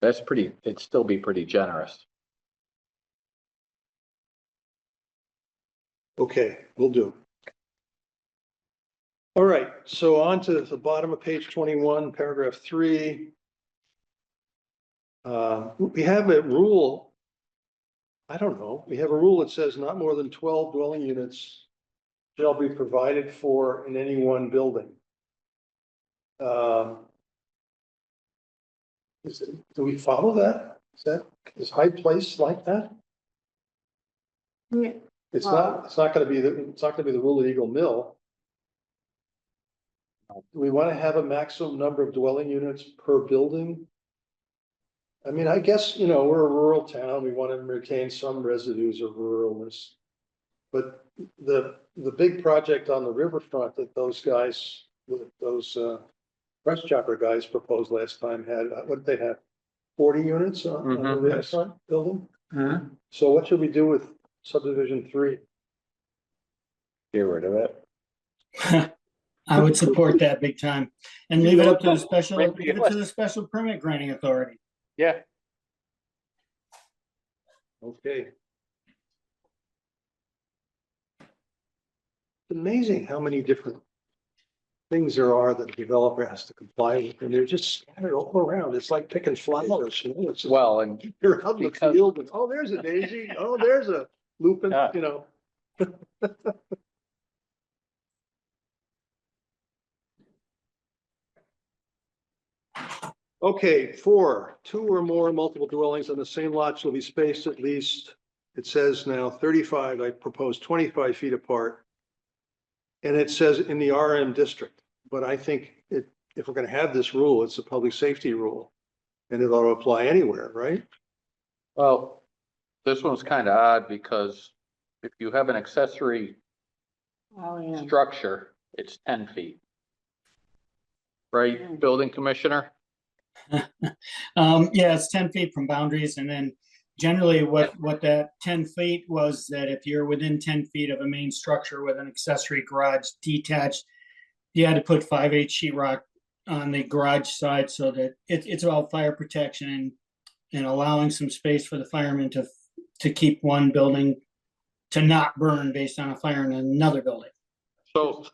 it'd still be pretty generous. okay, we'll do. All right, so on to the bottom of page 21, paragraph 3. We have a rule. I don't know, we have a rule that says not more than 12 dwelling units shall be provided for in any one building. Do we follow that? Is Hyde Place like that? Yeah. It's not gonna be the rule at Eagle Mill. Do we want to have a maximum number of dwelling units per building? I mean, I guess, we're a rural town, we want to retain some residues of ruralness. But the big project on the riverfront that those guys, those press chopper guys proposed last time had, what did they have? 40 units on the Mhm. riverfront building? So what should we do with subdivision 3? Get rid of it. I would support that big time and leave it up to the Maybe leave it to the special permit granting authority. Yeah. Okay. It's amazing how many different things there are that a developer has to comply with, and they're just scattered all around. It's like picking flowers, It's just, Well, and you're out in the because- field and, oh, there's a daisy, oh, there's a lupin, Yeah. Okay, 4, 2 or more multiple dwellings on the same lot shall be spaced at least, it says now 35, I propose 25 feet apart. And it says in the RM district, but I think if we're gonna have this rule, it's a public safety rule. And it ought to apply anywhere, right? well, this one's kind of odd because if you have an accessory Oh, yeah. structure, it's 10 feet. Right, building commissioner? Yeah, it's 10 feet from boundaries and then generally what that 10 feet was that if you're within 10 feet of a main structure with an accessory garage detached, you had to put 5/8 sheetrock on the garage side so that it's about fire protection and allowing some space for the firemen to keep one building to not burn based on a fire in another building. So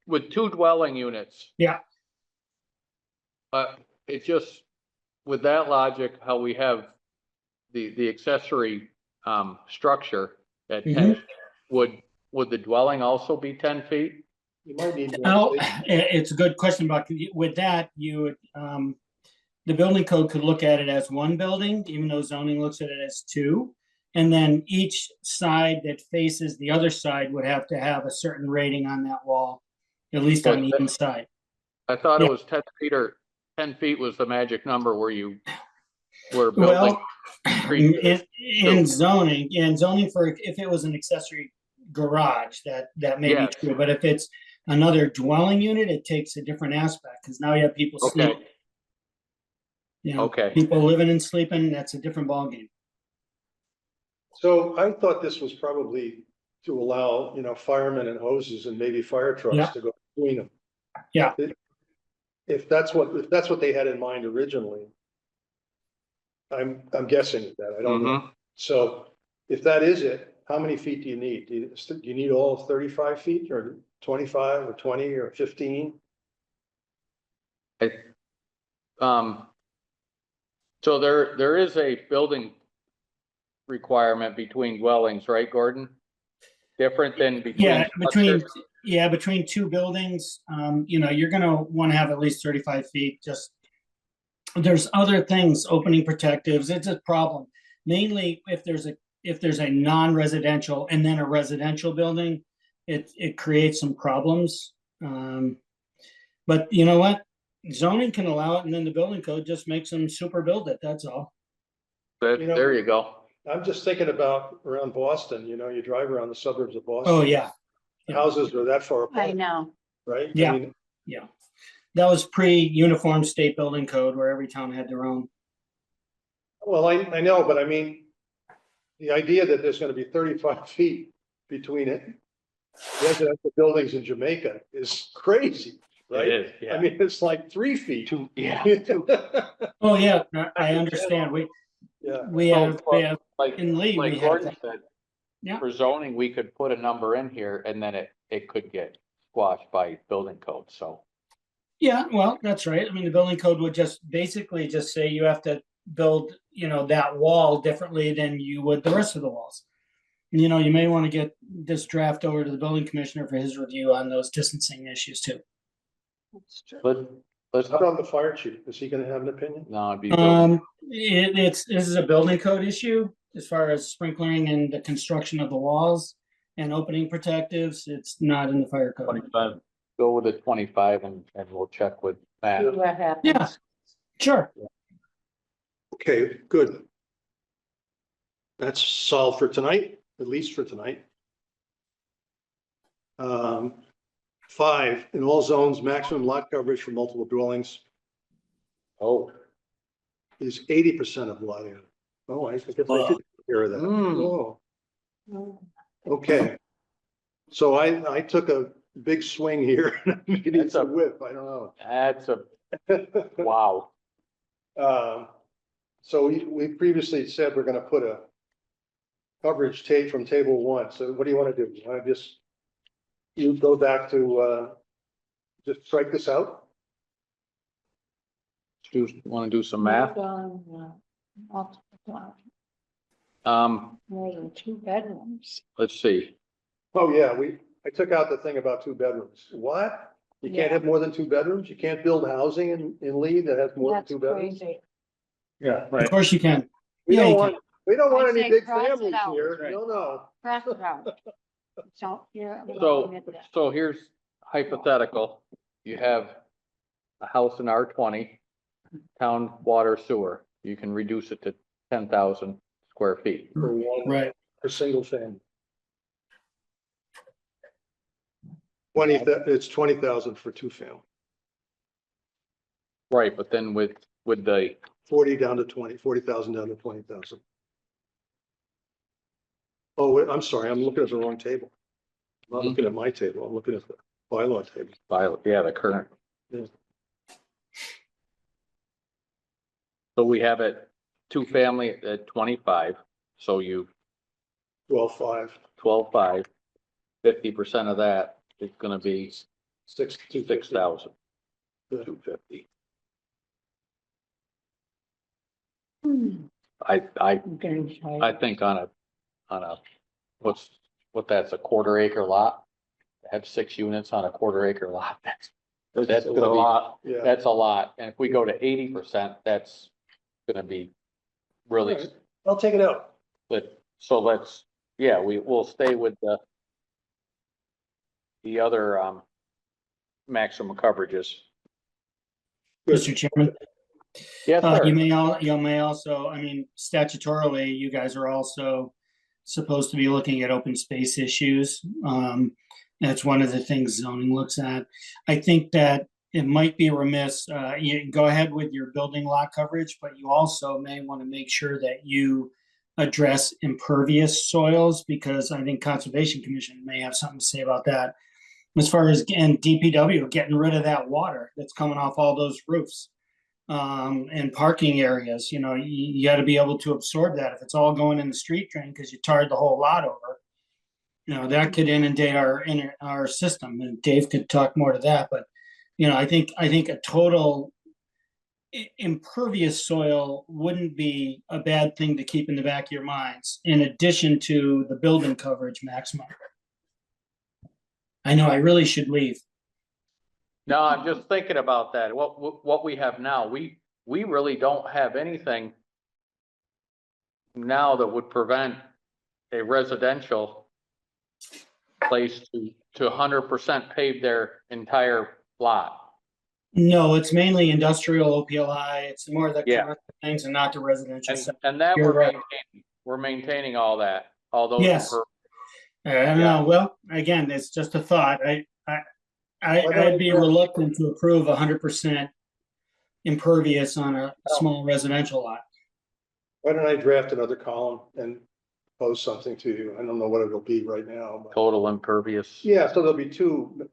with 2 dwelling units. Yeah. It just, with that logic, how we have the accessory structure at 10, would the dwelling also be 10 feet? You might need Now, more space. it's a good question, but with that, the building code could look at it as one building, even though zoning looks at it as 2. And then each side that faces the other side would have to have a certain rating on that wall, at least on the inside. I thought it Yeah. was 10 feet, or 10 feet was the magic number where building. Well, treated in zoning for, if it was an accessory garage, that may be Yes. true. But if it's another dwelling unit, it takes a different aspect because now you have people Okay. You know, Okay. people living and sleeping, that's a different ballgame. So I thought this was probably to allow, firemen and hoses and maybe fire Yeah. trucks to go between them. Yeah. If that's what they had in mind originally. I'm guessing that, I don't know. Mhm. So if that is it, how many feet do you need? Do you need all 35 feet or 25 or 20 or 15? Um, so there is a building requirement between dwellings, right, Gordon? Different than between. Yeah, structures? between two buildings, you're gonna want to have at least 35 feet, just. There's other things, opening protectives, it's a problem. Mainly if there's a non-residential and then a residential building, it creates some problems. But you know what? Zoning can allow it and then the building code just makes them super build it, that's all. There you go. I'm just thinking about around Boston, you drive around the suburbs of Boston. Oh, yeah, Houses are that far I apart, know. right? Yeah. I mean, that was pre-uniform state building code where every town had their own. well, I know, but I mean, the idea that there's gonna be 35 feet between it. Residential buildings in Jamaica is crazy, right? It is, I yeah. mean, it's like 3 feet. Yeah. Oh, yeah, I understand, Yeah, we have, Like, in Lee, we like have Gordon that. said. Yeah. For zoning, we could put a number in here and then it could get squashed by building code, so. Yeah, well, that's right. I mean, the building code would just basically just say you have to build, that wall differently than you would the rest of the walls. You may want to get this draft over to the building commissioner for his review on those distancing issues too. Let's, how about the fire chief? Is he gonna have an opinion? no, it'd be building. This is a building code issue as far as sprinkling and the construction of the walls and opening protectives. It's not in the fire code. 25, go with the 25 and we'll check with See Matt. what happens. Yeah. Sure. Okay, good. That's solved for tonight, at least for tonight. 5, in all zones, maximum lot coverage for multiple dwellings Oh. is 80% of lot area. Oh, I guess I did take care of that. Mm. Oh, Mm. okay. So I took a big swing here. Maybe it's That's a a- whip, I don't know. That's wow. So we previously said we're gonna put a coverage tape from table 1. So what do you want to do? You want to you go back to, just strike this out? Want to do some math? Multiple dwellings, More than 2 bedrooms. let's see. Oh, yeah, I took out the thing about 2 bedrooms. What? You can't Yeah. have more than 2 bedrooms? You can't build housing in Lee that has more than That's 2 bedrooms? crazy. Yeah, Of course you can. We Yeah, don't you want, we don't want I any say big cross it families out. here. Right. No. Cross it out. So, you're. So here's hypothetical. You have a house in R20, town water sewer. You can reduce it to 10,000 square feet. For one, Right. for single family. 20, it's 20,000 for 2 family, Right, but then with the, 40 down to 20, 40,000 down to 20,000. Oh, wait, I'm sorry, I'm looking at the wrong table. I'm not looking at my table, I'm looking at the bylaw table. yeah, the current. Yeah. So we have it 2 family at 25, so you 12.5, 12.5, 50% of that is gonna be 6,250. 6,250. Hmm. I I'm getting tired. I think on a, what that's a 1/4 acre lot. Have 6 units on a 1/4 acre lot, that's That's gonna be, Yeah. that's a lot. And if we go to 80%, that's gonna be really All right, I'll take it out. split. So we'll stay with the other, maximum coverages. Good. Mr. Chairman. Yes, sir. You may also, I mean, statutorily, you guys are also supposed to be looking at open space issues. That's one of the things zoning looks at. I think that it might be remiss, you can go ahead with your building lot coverage, but you also may want to make sure that you address impervious soils, because I think Conservation Commission may have something to say about that. As far as, and DPW, getting rid of that water that's coming off all those roofs. And parking areas, you got to be able to absorb that. If it's all going in the street drain because you tarred the whole lot over, that could inundate our system. And Dave could talk more to that, but I think a total impervious soil wouldn't be a bad thing to keep in the back of your minds, in addition to the building coverage maximum. I know I really should leave. No, I'm just thinking about that. What we have now, we really don't have anything now that would prevent a residential place to 100% pave their entire lot. No, it's mainly industrial OPLI. It's more the Yeah. commercial things and not the residential. And that You're right. we're maintaining all that, all those. Yes. I don't Yeah. know. Well, again, it's just a thought. I'd be reluctant to approve 100% impervious on a small residential lot. Why don't I draft another column and post something to you? I don't know what it'll be right now, but Total impervious. yeah, so there'll be two,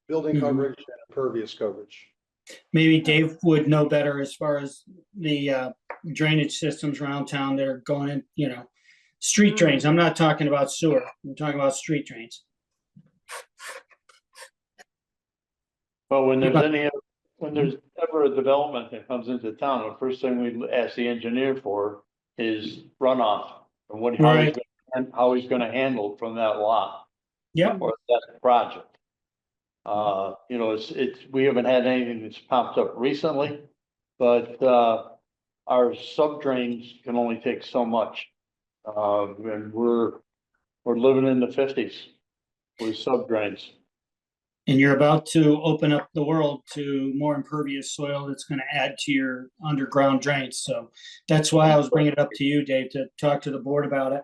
building Mhm. coverage and impervious coverage. Maybe Dave would know better as far as the drainage systems around town that are going in, street drains. I'm not talking about sewer. I'm talking about street drains. But when there's ever a development that comes into town, the first thing we ask the engineer for is runoff. And how he's gonna handle from that lot Yep. or that project. We haven't had anything that's popped up recently, but, our sub drains can only take so much. And we're living in the 50s with sub drains. And you're about to open up the world to more impervious soil that's going to add to your underground drains. So that's why I was bringing it up to you, Dave, to talk to the board about it.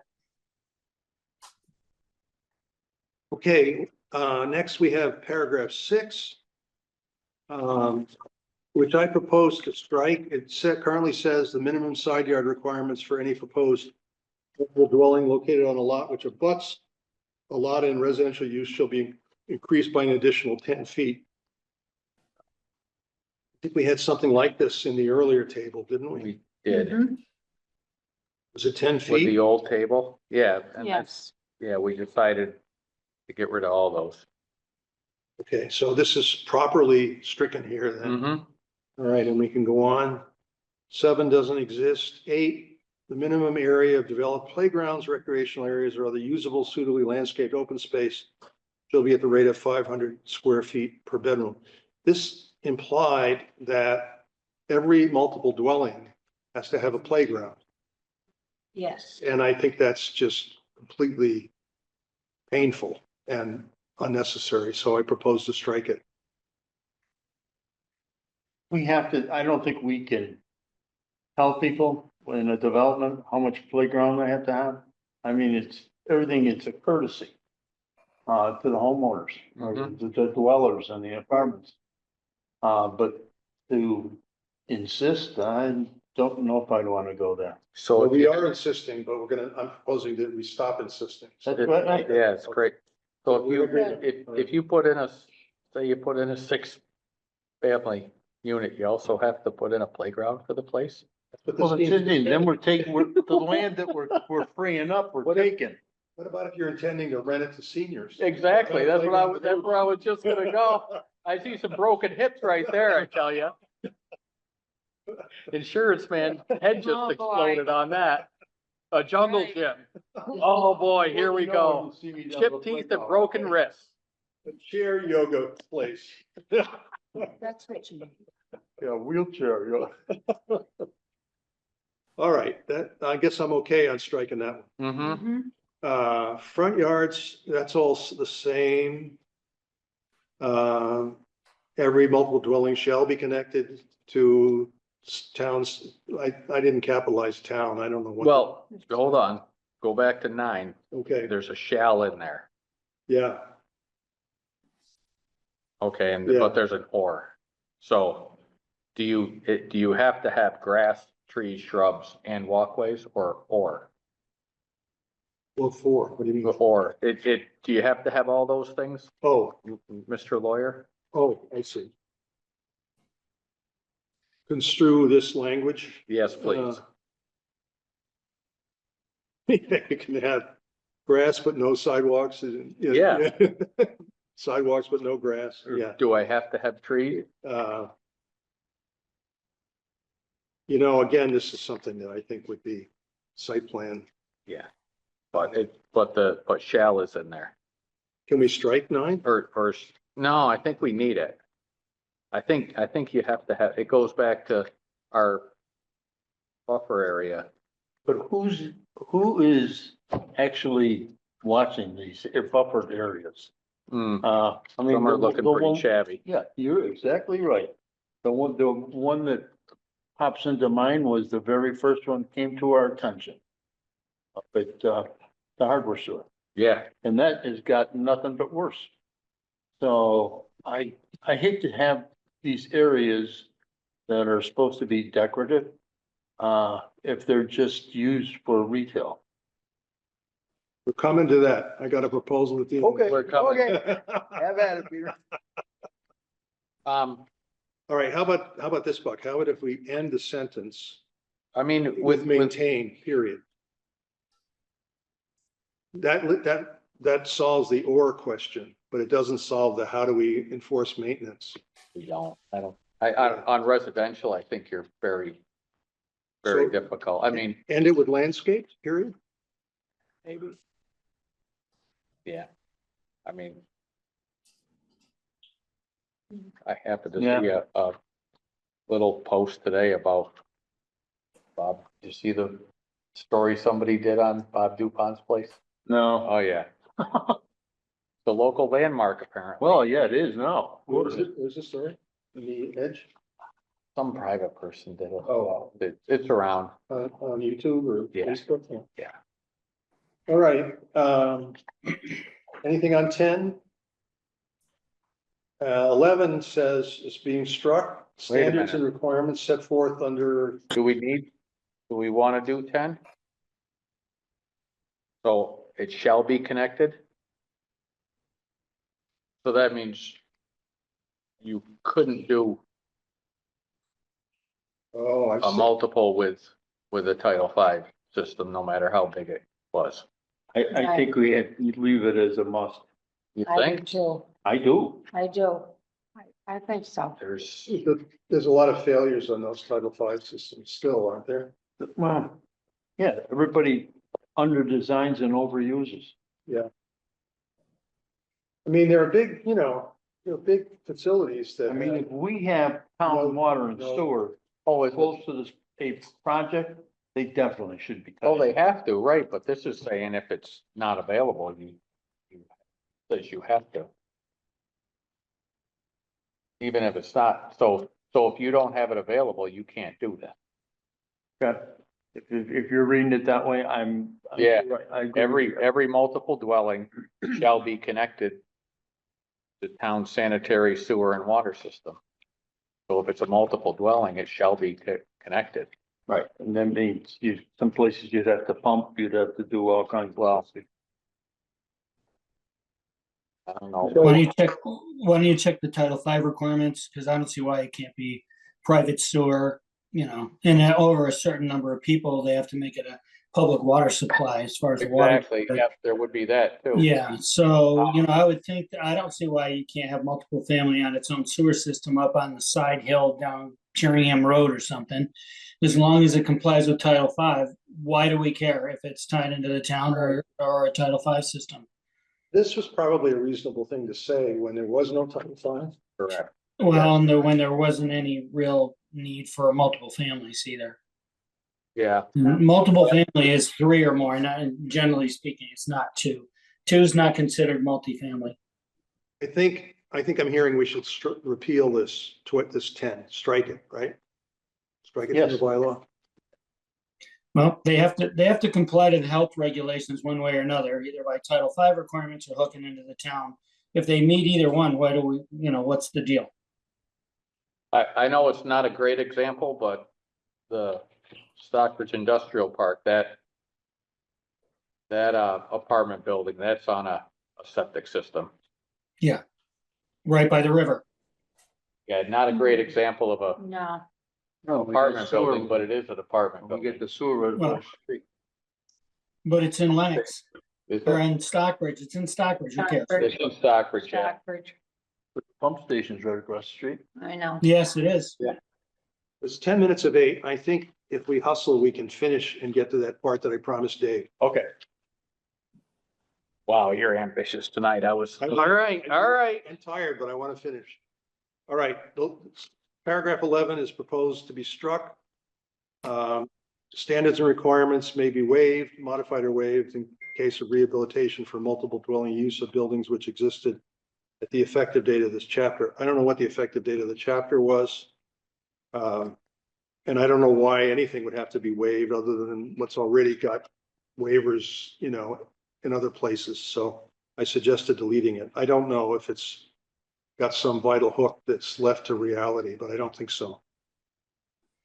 Okay, next we have paragraph 6. Which I propose to strike. It currently says the minimum side yard requirements for any proposed dwelling located on a lot which abuts a lot in residential use shall be increased by an additional 10 feet. I think we had something like this in the earlier table, didn't we? We did Was it 10 with feet? the old table. Yeah. And Yes. we decided to get rid of all those. Okay, so this is properly stricken here then. Mm-hmm. All right, and we can go on. 7 doesn't exist. 8, the minimum area of developed playgrounds, recreational areas, or other usable suitably landscaped open space shall be at the rate of 500 square feet per bedroom. This implied that every multiple dwelling has to have a playground. Yes. And I think that's just completely painful and unnecessary. So I propose to strike it. I don't think we can tell people in a development how much playground they have to have. I mean, it's a courtesy to the homeowners or the dwellers in the apartments. But to insist, I don't know if I'd want to go there. So We are insisting, but I'm proposing that we stop insisting. That's what I- yeah, it's great. So We agree. if you put in say you put in a 6-family unit, you also have to put in a playground for the place? But Well, this it's needs- then we're taking, the land that we're freeing up, we're taking. What about if you're intending to rent it to seniors? Exactly, that's where I was just gonna go. I see some broken hips right there, I tell you. Insurance man, head Oh, just boy. exploded on that. A jungle Right. gym. Oh, boy, here we go. Chipped teeth and broken wrists. A chair yoga place. That's what you mean. Yeah, wheelchair, yeah. All right, I guess I'm okay on striking that one. Mm-hmm. Front yards, that's all the same. Every multiple dwelling shall be connected to towns. I didn't capitalize town. I don't know what. Well, hold on, go back to 9. Okay, There's a shall in there. yeah, Okay, Yeah. but there's an or. So do you have to have grass, trees, shrubs and walkways or? Well, four, what do you mean? Or do you have to have all those things, Oh, Mr. Lawyer? oh, I see. Construe this language. Yes, please. You can have grass but no sidewalks. Yeah. Sidewalks but no grass, Or yeah. do I have to have trees? Again, this is something that I think would be site plan. Yeah. But shall is in there. Can we strike 9? Or, no, I think we need it. I think you have to have, it goes back to our buffer area. But who is actually watching these buffered areas? Hmm, I mean. some are the- looking the pretty one- shabby. Yeah, you're exactly right. The one that pops into mind was the very first one came to our attention. Up at, the hardware store, Yeah, and that has got nothing but worse. So I hate to have these areas that are supposed to be decorative, if they're just used for retail. We're coming to that. I got a proposal at the end. we're coming. Have at it, Peter. All right, how about this, Buck? How about if we end the sentence I mean, with maintain, period? That solves the or question, but it doesn't solve the how do we enforce maintenance? we don't, on residential, I think you're very So- difficult. I mean, End it with landscape, period? Maybe. yeah, I mean. I happened to Yeah. see a little post today about Bob, did you see the story somebody did on Bob Dupont's place? No, Oh, yeah. The local landmark apparently. well, yeah, it is now. Where's the story? On the edge? Some private person did it. Oh. It's around. On YouTube or Yeah. Facebook? Yeah. All right, anything on 10? 11 says it's being struck, Wait a standards and minute. requirements set forth under, Do we want to do 10? So it shall be connected? So that means you couldn't do oh, I a see. multiple with a Title V system, no matter how big it was. I think you'd leave it as a must. You I do think? too. I do. I do. I think so. There's a lot of failures on those Title V systems still, aren't there? Well, yeah, everybody under designs and overuses. I mean, there are big, big facilities that. I mean, if we have town water and No. sewer Oh, is it? close to this, a project, they definitely should be. Oh, they touched. have to, right, but this is saying if it's not available, you says you have to. Even if it's not, so if you don't have it available, you can't do that. Okay. If you're reading it that way, Yeah. right, I agree with you. Every multiple dwelling shall be connected to town sanitary sewer and water system. So if it's a multiple dwelling, it shall be connected. Right, and then means some places you'd have to pump, you'd have to do all kinds of. Well, I don't know. Why don't you check the Title V requirements? Because I don't see why it can't be private sewer, and over a certain number of people, they have to make it a public water supply as far as the water. Exactly, yep, there would be that too. Yeah, so, I would think, I don't see why you can't have multiple family on its own sewer system up on the side hill down Cherringham Road or something. As long as it complies with Title V, why do we care if it's tied into the town or a Title V system? This was probably a reasonable thing to say when there was no Title V. Correct. Well, and when there wasn't any real need for multiple families either. Yeah, Multiple family is 3 or more, not generally speaking, it's not 2. 2 is not considered multifamily. I think I'm hearing we should repeal this 10, strike it, right? Strike it from the Yes. bylaw. Well, they have to comply to the health regulations one way or another, either by Title V requirements or hooking into the town. If they meet either one, why do we, what's the deal? I know it's not a great example, but the Stockbridge Industrial Park, that apartment building, that's on a septic system. Right by the river. Yeah, not a great example of a No, No, we get apartment sewer- building, but it is an apartment We building. get the sewer right across the street. But it's in Lennox Is or it? in Stockbridge. It's in Stockbridge. Who cares? Stockbridge. It's in Stockbridge, yeah. Stockbridge, The pump station's right across the street. I know. Yes, it is. It's 10 minutes of 8. I think if we hustle, we can finish and get to that part that I promised Dave. Okay. Wow, you're ambitious tonight. I was, I- all right, all right. I'm tired, but I want to finish. All right, paragraph 11 is proposed to be struck. Standards and requirements may be waived, modified or waived in case of rehabilitation for multiple dwelling use of buildings which existed at the effective date of this chapter. I don't know what the effective date of the chapter was. And I don't know why anything would have to be waived other than what's already got waivers, in other places. So I suggested deleting it. I don't know if it's got some vital hook that's left to reality, but I don't think so.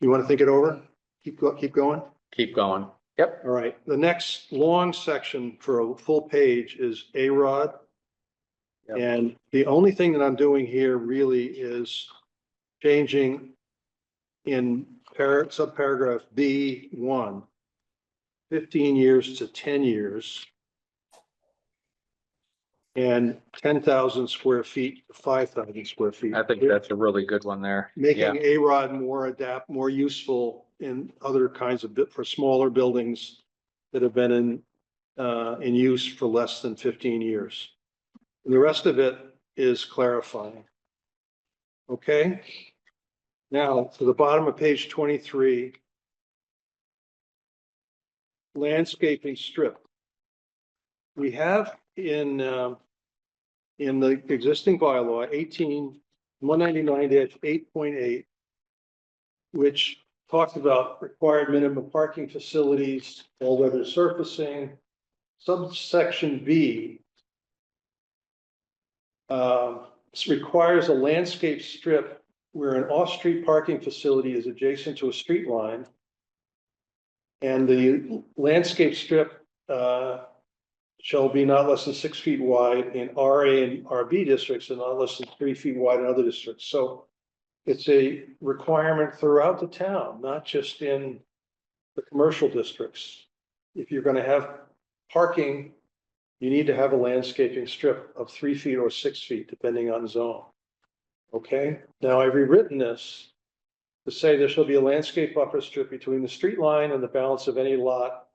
You want to think it over? Keep going? Keep going. Yep. All right. The next long section for a full page is A-Rod. Yep. And the only thing that I'm doing here really is changing in subparagraph B1, 15 years to 10 years. And 10,000 square feet to 5,000 square feet. I think that's a really good one there. Yeah. Making A-Rod more useful in other kinds of, for smaller buildings that have been in use for less than 15 years. And the rest of it is clarifying. Okay? Now, to the bottom of page 23, landscaping strip. We have in the existing bylaw 199-8.8, which talks about required minimum parking facilities, all weather surfacing. Subsection B requires a landscape strip where an off-street parking facility is adjacent to a street line. And the landscape strip shall be not less than 6 feet wide in RA and RB districts and not less than 3 feet wide in other districts. So it's a requirement throughout the town, not just in the commercial districts. If you're going to have parking, you need to have a landscaping strip of 3 feet or 6 feet, depending on zone. Okay, now I've rewritten this to say there shall be a landscape buffer strip between the street line and the balance of any lot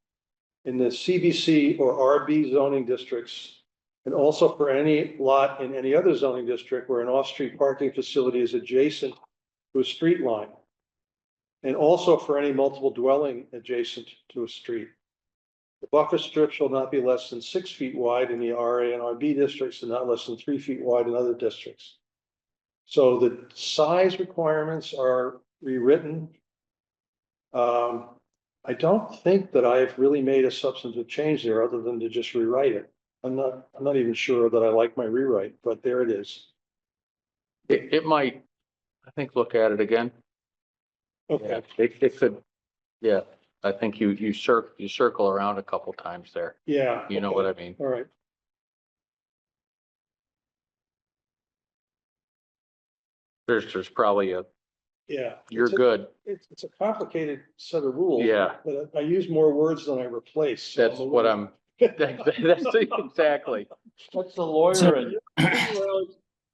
in the CBC or RB zoning districts, and also for any lot in any other zoning district where an off-street parking facility is adjacent to a street line, and also for any multiple dwelling adjacent to a street. The buffer strip shall not be less than 6 feet wide in the RA and RB districts and not less than 3 feet wide in other districts. So the size requirements are rewritten. I don't think that I've really made a substantive change there other than to just rewrite it. I'm not even sure that I like my rewrite, but there it is. It might, I think, look at it again. Okay, It could, yeah, I think you circle around a couple times there. yeah. You know okay. what I mean? All right. There's probably Yeah. you're It's a- good. It's a complicated set of rules. Yeah. But I use more words than I replace. so That's what I'm, that's exactly. What's the lawyer in?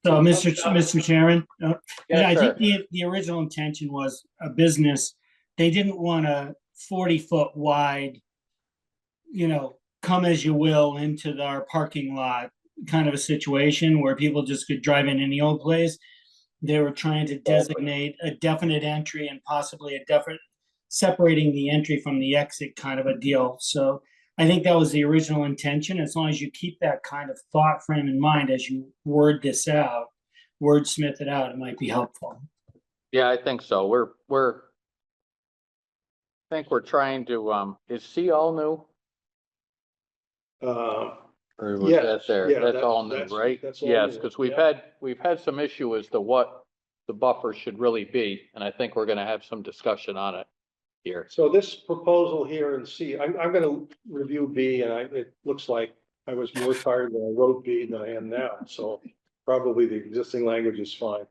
So, Mr. Chairman, yeah, I Yes, sir. think the original intention was a business. They didn't want a 40-foot wide, come as you will into our parking lot kind of a situation where people just could drive in any old place. They were trying to designate a definite entry and possibly a definite separating the entry from the exit kind of a deal. So I think that was the original intention. As long as you keep that kind of thought frame in mind as you word this out, wordsmith it out, it might be helpful. Yeah, I think so. I think we're trying to, is C all new? Or was Yes, that there? yeah, That's all new, that's- right? that's all Yes, new, because yeah. we've had some issue as to what the buffer should really be, and I think we're gonna have some discussion on it here. So this proposal here in C, I'm gonna review B, and it looks like I was more tired when I wrote B than I am now, so probably the existing language is fine.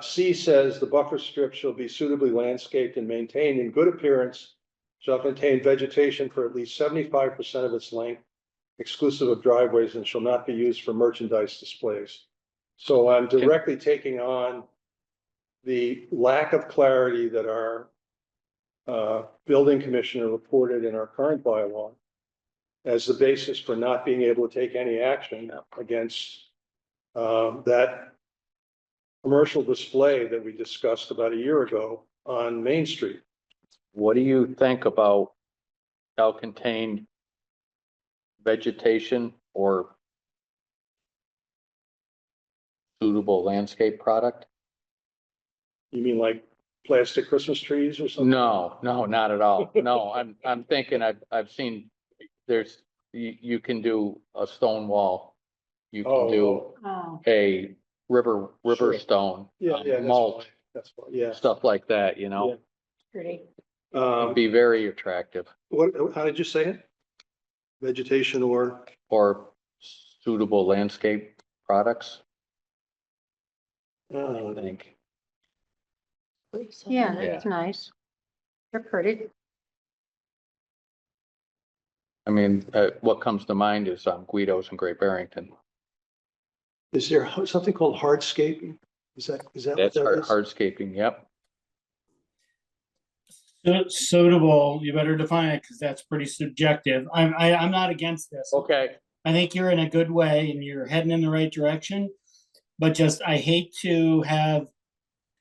C says the buffer strip shall be suitably landscaped and maintained in good appearance, shall contain vegetation for at least 75% of its length, exclusive of driveways, and shall not be used for merchandise displays. So I'm directly taking on the lack of clarity that our building commissioner reported in our current bylaw as the basis for not being able to take any action against that commercial display that we discussed about a year ago on Main Street. What do you think about shall contain vegetation or suitable landscape product? You mean like plastic Christmas trees or something? No, not at all. No, I'm thinking I've seen, there's, you can do a stone wall. You can do Oh, a river Sure. stone, Yeah, that's mulch, fine. That's fine, yeah. stuff like that, you know, pretty. it'd be very attractive. How did you say it? Vegetation or? Or suitable landscape products, I think. Yeah, that's nice. They're pretty. I mean, what comes to mind is Guido's and Great Barrington. Is there something called hardscaping? Is that what That's that is? hardscaping, yep. Suitable, you better define it, because that's pretty subjective. I'm not against this. Okay. I think you're in a good way and you're heading in the right direction. But just, I hate to have,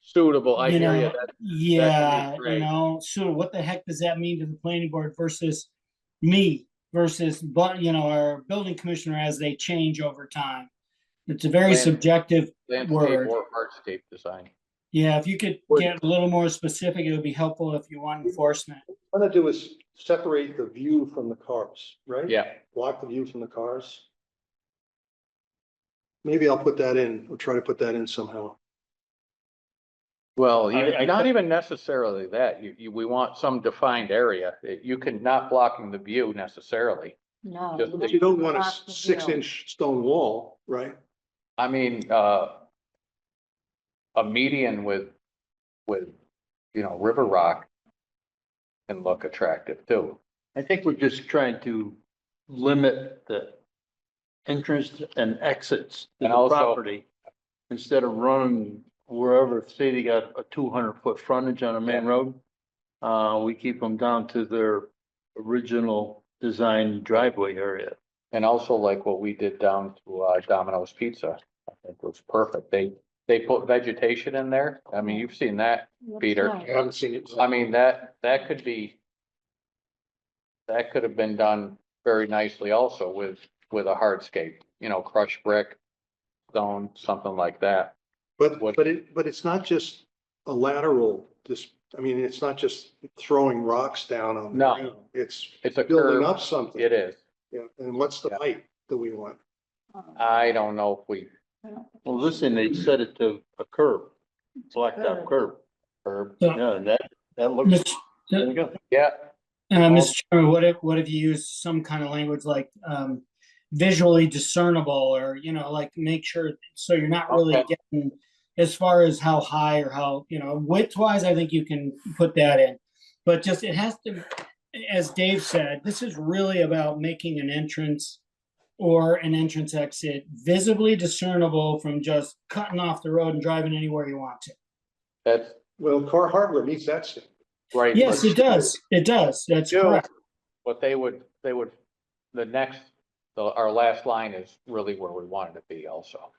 Suitable, I you hear you. know, That- yeah, you great. know, so what the heck does that mean to the planning board versus me versus, but, you know, our building commissioner as they change over time? It's a very Land- subjective Landscape word. or hardscape design. Yeah, if you could Word. get a little more specific, it would be helpful if you want enforcement. What I'm gonna do is separate the view from the cars, right? Yeah, Block the view from the cars. Maybe I'll put that in, or try to put that in somehow. well, I not think- even necessarily that. We want some defined area. You can not blocking the view necessarily. No. Just- But you don't want a Block the view. 6-inch stone wall, right? I mean, a median with, river rock can look attractive too. I think we're just trying to limit the entrance and exits to And the also- property. Instead of running wherever, say they got a 200-foot frontage on a main Yeah. road. We keep them down to their original design driveway area. And also like what we did down to Domino's Pizza, I think was perfect. They put vegetation in there. I mean, you've seen that. Looks Peter. nice. I haven't seen it. I mean, that could be, that could have been done very nicely also with a hardscape, crushed brick, stone, something like that. But What- it's not just a lateral, it's not just throwing rocks down on the No. ground. It's It's a building curve. up something. It is. Yeah, and what's the Yeah. height that we want? I don't know if we Well, listen, they set it to a curb, blacktop curb. curb. Yeah, that looks, Mr. there you go. Yeah, Mr. Chairman, what if you use some kind of language like visually discernible, or, like make sure, so you're not really Okay. getting as far as how high or how, width wise, I think you can put that in. But just, it has to, as Dave said, this is really about making an entrance or an entrance exit visibly discernible from just cutting off the road and driving anywhere you want to. that's Well, Car Harbor meets that standard. right. Yes, but it does. It does. That's do. correct. What they would, our last line is really where we wanted to be also.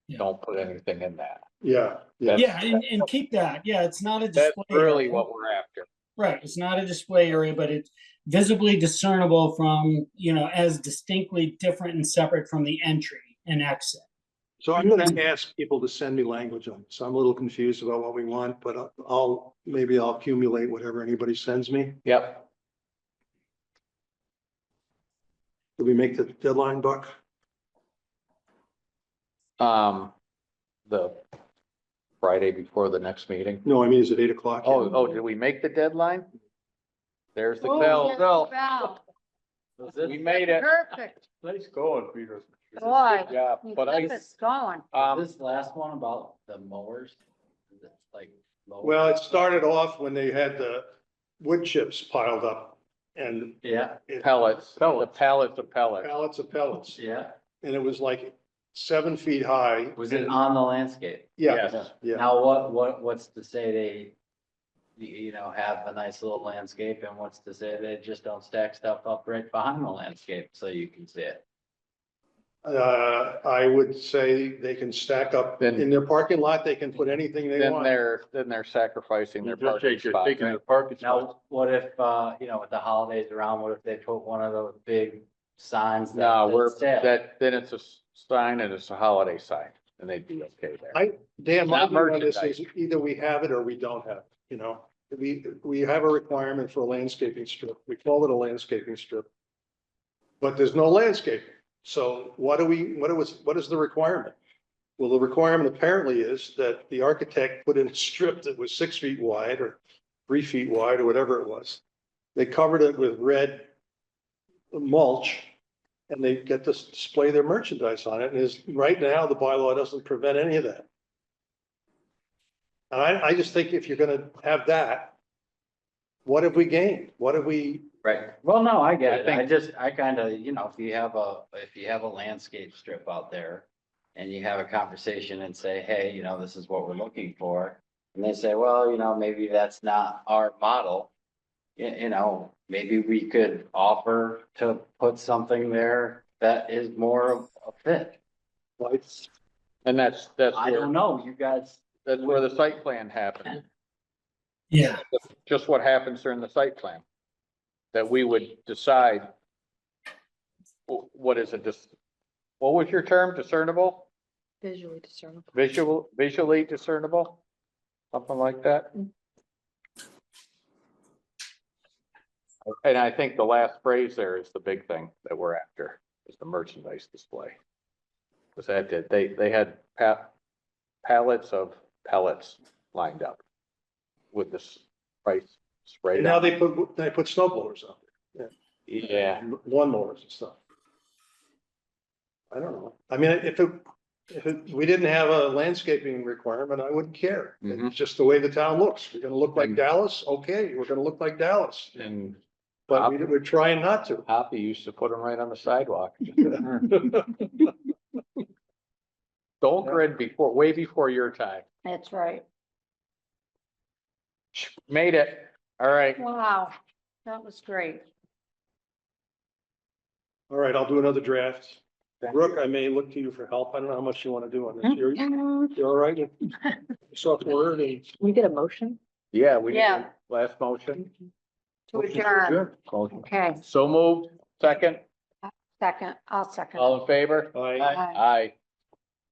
Yeah. Don't put anything in that. Yeah, That's- Yeah, and keep that. Yeah, it's not a That's display. really area. what we're after. Right, it's not a display area, but it's visibly discernible from, as distinctly different and separate from the entry and exit. so I'm gonna ask people to send me language on this. I'm a little confused about what we want, but maybe I'll accumulate whatever anybody sends me. Yep. Did we make the deadline, Buck? The Friday before the next meeting. No, I mean, is it 8 o'clock? yet? Oh, did we make the deadline? There's the Oh, bell. yes, Bell. bell. We made it. Perfect. Nice going, Peter. Boy, Yeah, you but kept it going. This last one about the mowers, is it like? low- Well, it started off when they had the wood chips piled up and Yeah, pellets, the Pellets. pallets of pellets. pallets of pellets. yeah. And it was like 7 feet high. Was it on the landscape? Yeah, Yes. yeah. Now, what's to say they, you know, have a nice little landscape and what's to say they just don't stack stuff up right behind the landscape so you can see it? I would say they can stack up Then- in their parking lot. They can put anything they Then want. they're sacrificing their parking You're spot. taking the parking spot. Now, what if, you know, with the holidays around, what if they put one of those big signs that? No, we're, that say- then it's a sign and it's a holiday sign and they'd be okay there. Dan, my Not view on this merchandise. is either we have it or we don't have it, you know? We have a requirement for a landscaping strip. We call it a landscaping strip. But there's no landscaping. So what is the requirement? Well, the requirement apparently is that the architect put in a strip that was 6 feet wide or 3 feet wide or whatever it was. They covered it with red mulch and they get to display their merchandise on it. And right now, the bylaw doesn't prevent any of that. And I just think if you're gonna have that, what have we gained? What have we, Right, well, no, I get I it, think- I kinda, you know, if you have a landscape strip out there. And you have a conversation and say, hey, you know, this is what we're looking for, and they say, well, you know, maybe that's not our model. You know, maybe we could offer to put something there that is more of a fit. lights? And that's I where, don't know, you guys, that's where the site plan happens. Yeah, Just what happens during the site plan. That we would decide. What is it, just, what was your term, discernible, Visually discernible. visually discernible? Something like that? And I think the last phrase there is the big thing that we're after, is the merchandise display. Cause that did, they had pallets of pellets lined up with this price sprayed And now on. they put snow blowers out Yeah, there, lawnmowers and stuff. I don't know. I mean, we didn't have a landscaping requirement, I wouldn't care. Mhm. It's just the way the town looks. We're gonna look like And- Dallas, okay, we're gonna look like Dallas, and but we're trying not to. Hoppy used to put them right on the sidewalk. Don't grid before, way before your time. That's right. Made it. All right. Wow, that was great. All right, I'll do another draft. Brooke, I may look to you for help. I don't know how much you want to do on this. You're all right? Software, and You get a motion? Yeah, we need Yeah. last motion. To adjourn. Motion. Okay, So moved. Second, second, I'll second. all in favor? I. Aye. Aye.